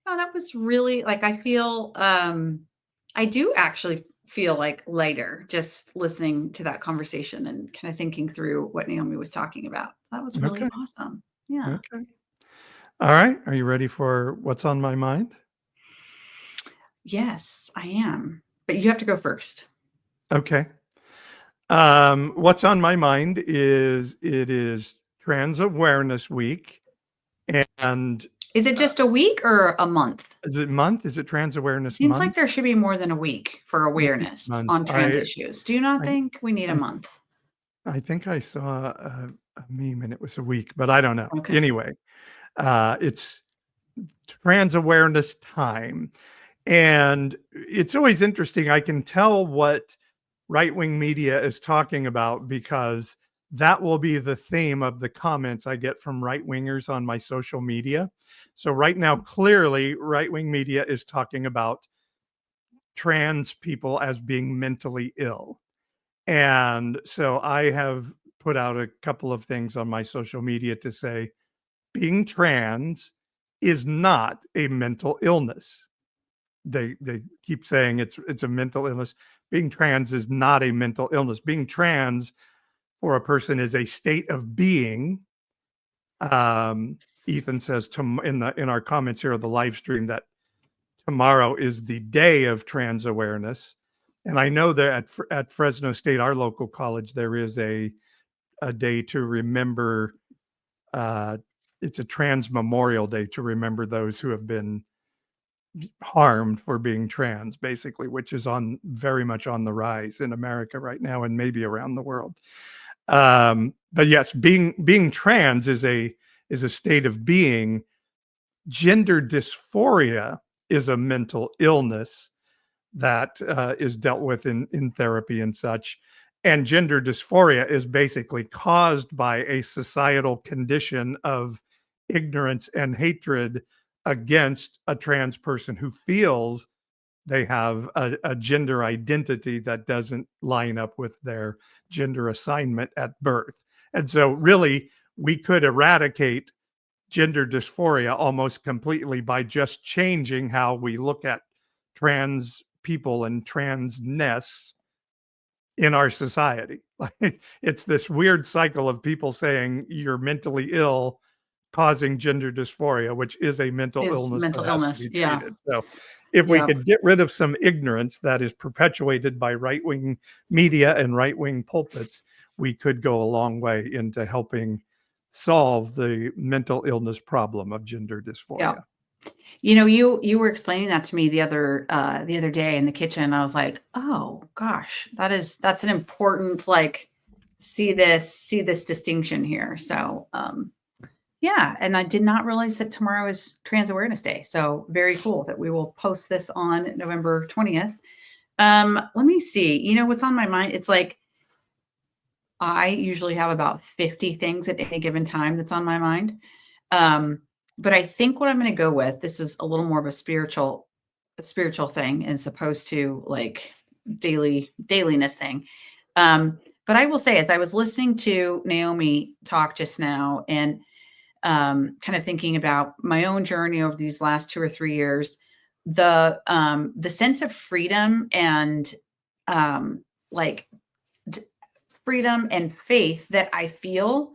that was really like I feel I do actually feel like lighter just listening to that conversation and kind of thinking through what Naomi was talking about. That was really Okay. awesome. Yeah. Okay. All right. Are you ready for what's on my mind? Yes, I am. But you have to go first. Okay. What's on my mind is it is Trans Awareness Week. And Is it just a week or a month? is it month? Is it Trans Awareness Seems Month? like there should be more than a week for awareness Month. on trans issues. Do you not I- think we need a I- month? I think I saw a meme and it was a week, but I don't know. Okay. Anyway, it's Trans Awareness Time. And it's always interesting. I can tell what right-wing media is talking about because that will be the theme of the comments I get from right-wingers on my social media. So right now, clearly, right-wing media is talking about trans people as being mentally ill. And so I have put out a couple of things on my social media to say being trans is not a mental illness. They keep saying it's a mental illness. Being trans is not a mental illness. Being trans for a person is a state of being. Ethan says in our comments here of the live stream that tomorrow is the day of trans awareness. And I know that at Fresno State, our local college, there is a day to remember. It's a trans Memorial Day to remember those who have been harmed for being trans, basically, which is very much on the rise in America right now and maybe around the world. But yes, being trans is a state of being. Gender dysphoria is a mental illness that is dealt with in therapy and such. And gender dysphoria is basically caused by a societal condition of ignorance and hatred against a trans person who feels they have a gender identity that doesn't line up with their gender assignment at birth. And so really, we could eradicate gender dysphoria almost completely by just changing how we look at trans people and transness in our society. Like, it's this weird cycle of people saying you're mentally ill causing gender dysphoria, which is a mental illness that has to be treated. So if we could get rid of some ignorance that is perpetuated by right-wing media and right-wing pulpits, we could go a long way into helping solve the mental illness problem of gender dysphoria. Yeah. You know, you were explaining that to me the other day in the kitchen. I was like, oh gosh, that's an important, like, see this distinction here. So yeah, and I did not realize that tomorrow is Trans Awareness Day. So very cool that we will post this on November 20th. Let me see. You know what's on my mind? It's like I usually have about 50 things at any given time that's on my mind. But I think what I'm going to go with, this is a little more of a spiritual thing as opposed to like dailiness thing. But I will say, as I was listening to Naomi talk just now and kind of thinking about my own journey over these last 2 or 3 years, the sense of freedom and freedom and faith that I feel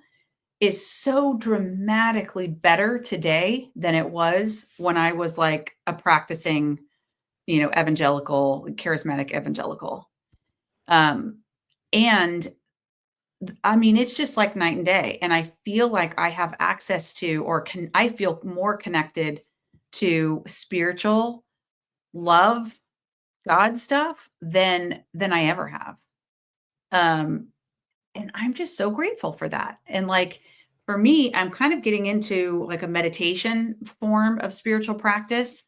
is so dramatically better today than it was when I was like a practicing, evangelical, charismatic evangelical. And I mean, it's just like night and day. And I feel like I have access to, I feel more connected to spiritual love, God stuff than I ever have. And I'm just so grateful for that. And like, for me, I'm kind of getting into like a meditation form of spiritual practice.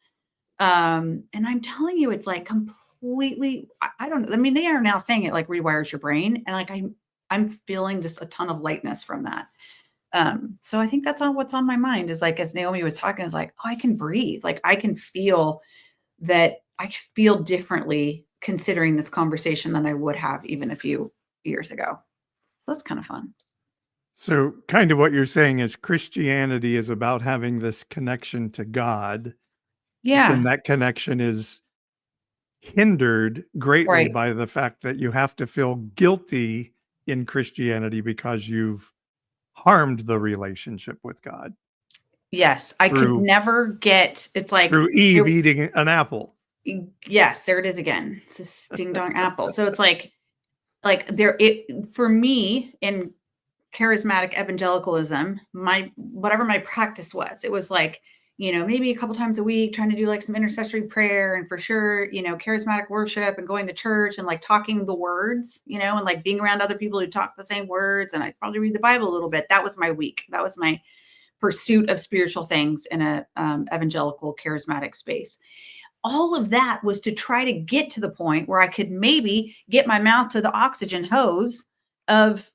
And I'm telling you, it's like completely, I don't know. I mean, they are now saying it like rewires your brain. And like, I'm feeling just a ton of lightness from that. So I think that's what's on my mind is like, as Naomi was talking, is like, oh, I can breathe. Like I can feel that I feel differently considering this conversation than I would have even a few years ago. That's kind of fun. So kind of what you're saying is Christianity is about having this connection to God. Yeah. And that connection is hindered greatly by the fact that you have to feel guilty in Christianity because you've harmed the relationship with God. Yes. I could never get, it's like through Eve eating an apple. Yes. There it is again. It's a ding dong apple. So it's like for me in charismatic evangelicalism, whatever my practice was, it was like, maybe a couple times a week trying to do like some intercessory prayer and for sure, charismatic worship and going to church and like talking the words, and like being around other people who talk the same words. And I'd probably read the Bible a little bit. That was my week. That was my pursuit of spiritual things in a evangelical charismatic space. All of that was to try to get to the point where I could maybe get my mouth to the oxygen hose of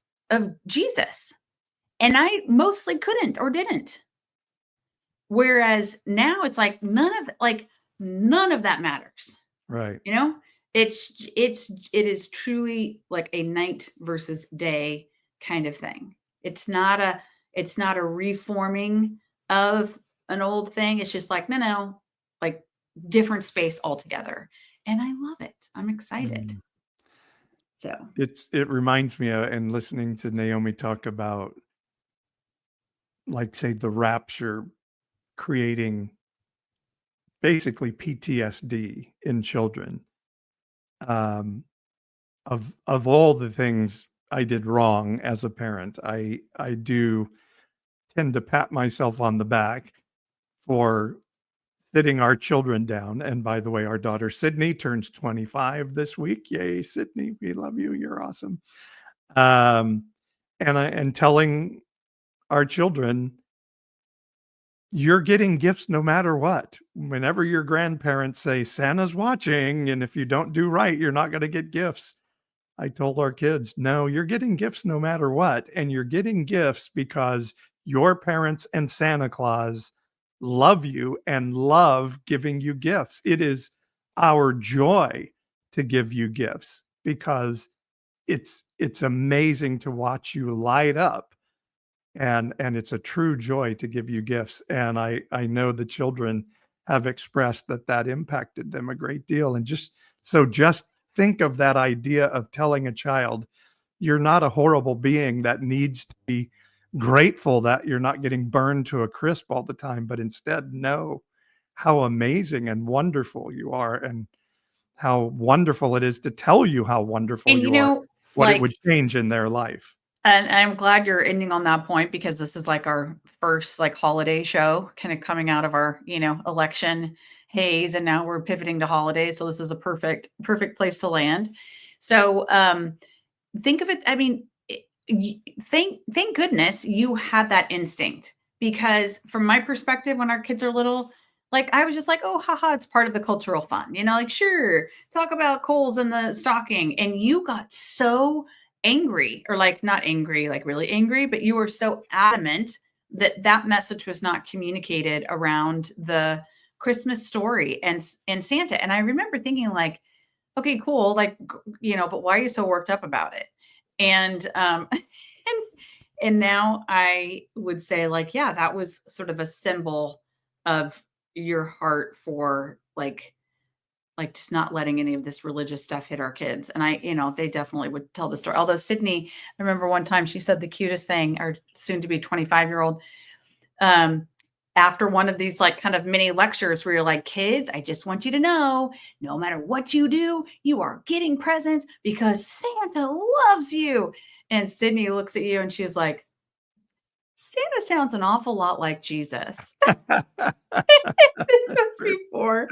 Jesus. And I mostly couldn't or didn't. Whereas now it's like none of that matters. Right. You know, it is truly like a night versus day kind of thing. It's not a reforming of an old thing. It's just like, no, like different space altogether. And I love it. I'm excited. So It reminds me and listening to Naomi talk about, like, say, the rapture creating basically PTSD in children. Of all the things I did wrong as a parent, I do tend to pat myself on the back for sitting our children down. And by the way, our daughter Sydney turns 25 this week. Yay, Sydney, we love you. You're awesome. And telling our children, you're getting gifts no matter what. Whenever your grandparents say Santa's watching, and if you don't do right, you're not going to get gifts. I told our kids, no, you're getting gifts no matter what. And you're getting gifts because your parents and Santa Claus love you and love giving you gifts. It is our joy to give you gifts because it's amazing to watch you light up, and it's a true joy to give you gifts. And I know the children have expressed that impacted them a great deal. And just think of that idea of telling a child, you're not a horrible being that needs to be grateful that you're not getting burned to a crisp all the time, but instead know how amazing and wonderful you are, and how wonderful it is to tell you how wonderful and you are, what it like, would change in their life. and I'm glad you're ending on that point, because this is like our first like holiday show, kind of coming out of our, election haze, and now we're pivoting to holidays. So this is a perfect place to land. So think of it. I mean, thank goodness you had that instinct, because from my perspective, when our kids are little, like I was just like, oh, haha, it's part of the cultural fun, like, sure, talk about coals in the stocking. And you got so angry, or like not angry, like really angry, but you were so adamant that message was not communicated around the Christmas story and Santa. And I remember thinking like, okay, cool, like, but why are you so worked up about it? And and now I would say like, yeah, that was sort of a symbol of your heart for like just not letting any of this religious stuff hit our kids. And they definitely would tell the story. Although Sydney, I remember one time she said the cutest thing, our soon to be 25-year-old, after one of these like kind of mini lectures where you're like, kids, I just want you to know, no matter what you do, you are getting presents because Santa loves you. And Sydney looks at you and she's like, Santa sounds an awful lot like Jesus. This was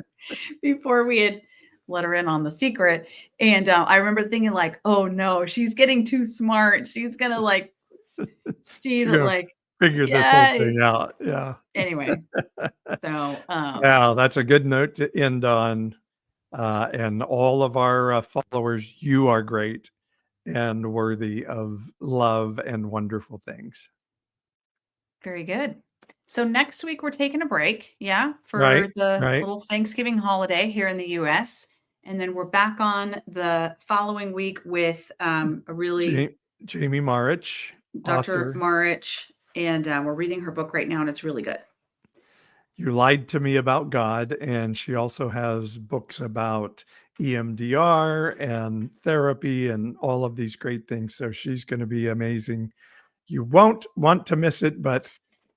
before we had let her in on the secret. And I remember thinking like, oh no, she's getting too smart. She's going to like see that, like, Figure this whole thing out. Yeah. Anyway, so yeah, that's a good note to end on. And all of our followers, you are great and worthy of love and wonderful things. Very good. So next week we're taking a break, for Right. the little Thanksgiving holiday here in the US. And then we're back on the following week with a really Jamie Marich, Dr. author. Marich, and we're reading her book right now, and it's really good. You Lied to Me About God, and she also has books about EMDR and therapy and all of these great things. So she's going to be amazing. You won't want to miss it, but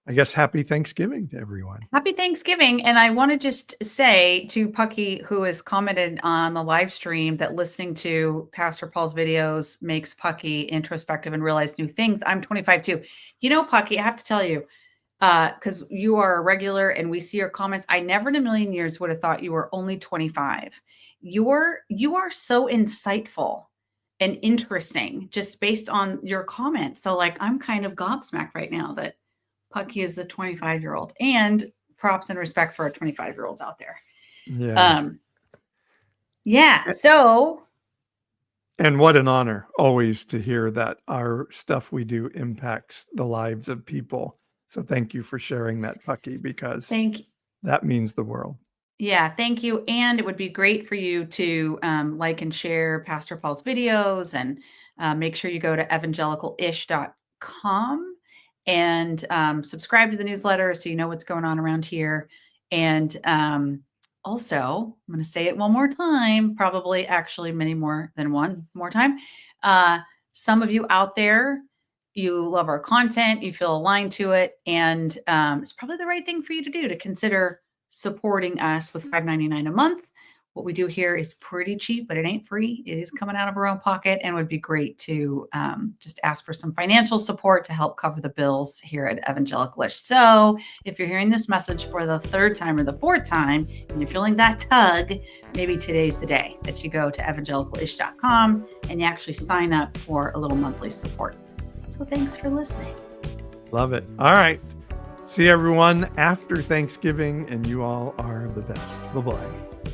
I guess happy Thanksgiving to everyone. Happy Thanksgiving. And I want to just say to Pucky, who has commented on the live stream that listening to Pastor Paul's videos makes Pucky introspective and realize new things. I'm 25 too. Pucky, I have to tell you, because you are a regular and we see your comments, I never in a million years would have thought you were only 25. You are so insightful and interesting just based on your comments. So like, I'm kind of gobsmacked right now that Pucky is a 25-year-old, and props and respect for our 25-year-olds out there. Yeah. So. And what an honor always to hear that our stuff we do impacts the lives of people. So thank you for sharing that, Pucky, because that means the world. Yeah, thank you. And it would be great for you to like and share Pastor Paul's videos, and make sure you go to evangelicalish.com and subscribe to the newsletter so you know what's going on around here. And also, I'm going to say it one more time, probably actually many more than one more time. Some of you out there, you love our content, you feel aligned to it, and it's probably the right thing for you to do to consider supporting us with $5.99 a month. What we do here is pretty cheap, but it ain't free. It is coming out of our own pocket, and would be great to just ask for some financial support to help cover the bills here at Evangelicalish. So if you're hearing this message for the third time or the fourth time, and you're feeling that tug, maybe today's the day that you go to evangelicalish.com and you actually sign up for a little monthly support. So thanks for listening. Love it. All right. See everyone after Thanksgiving, and you all are the best. Bye-bye.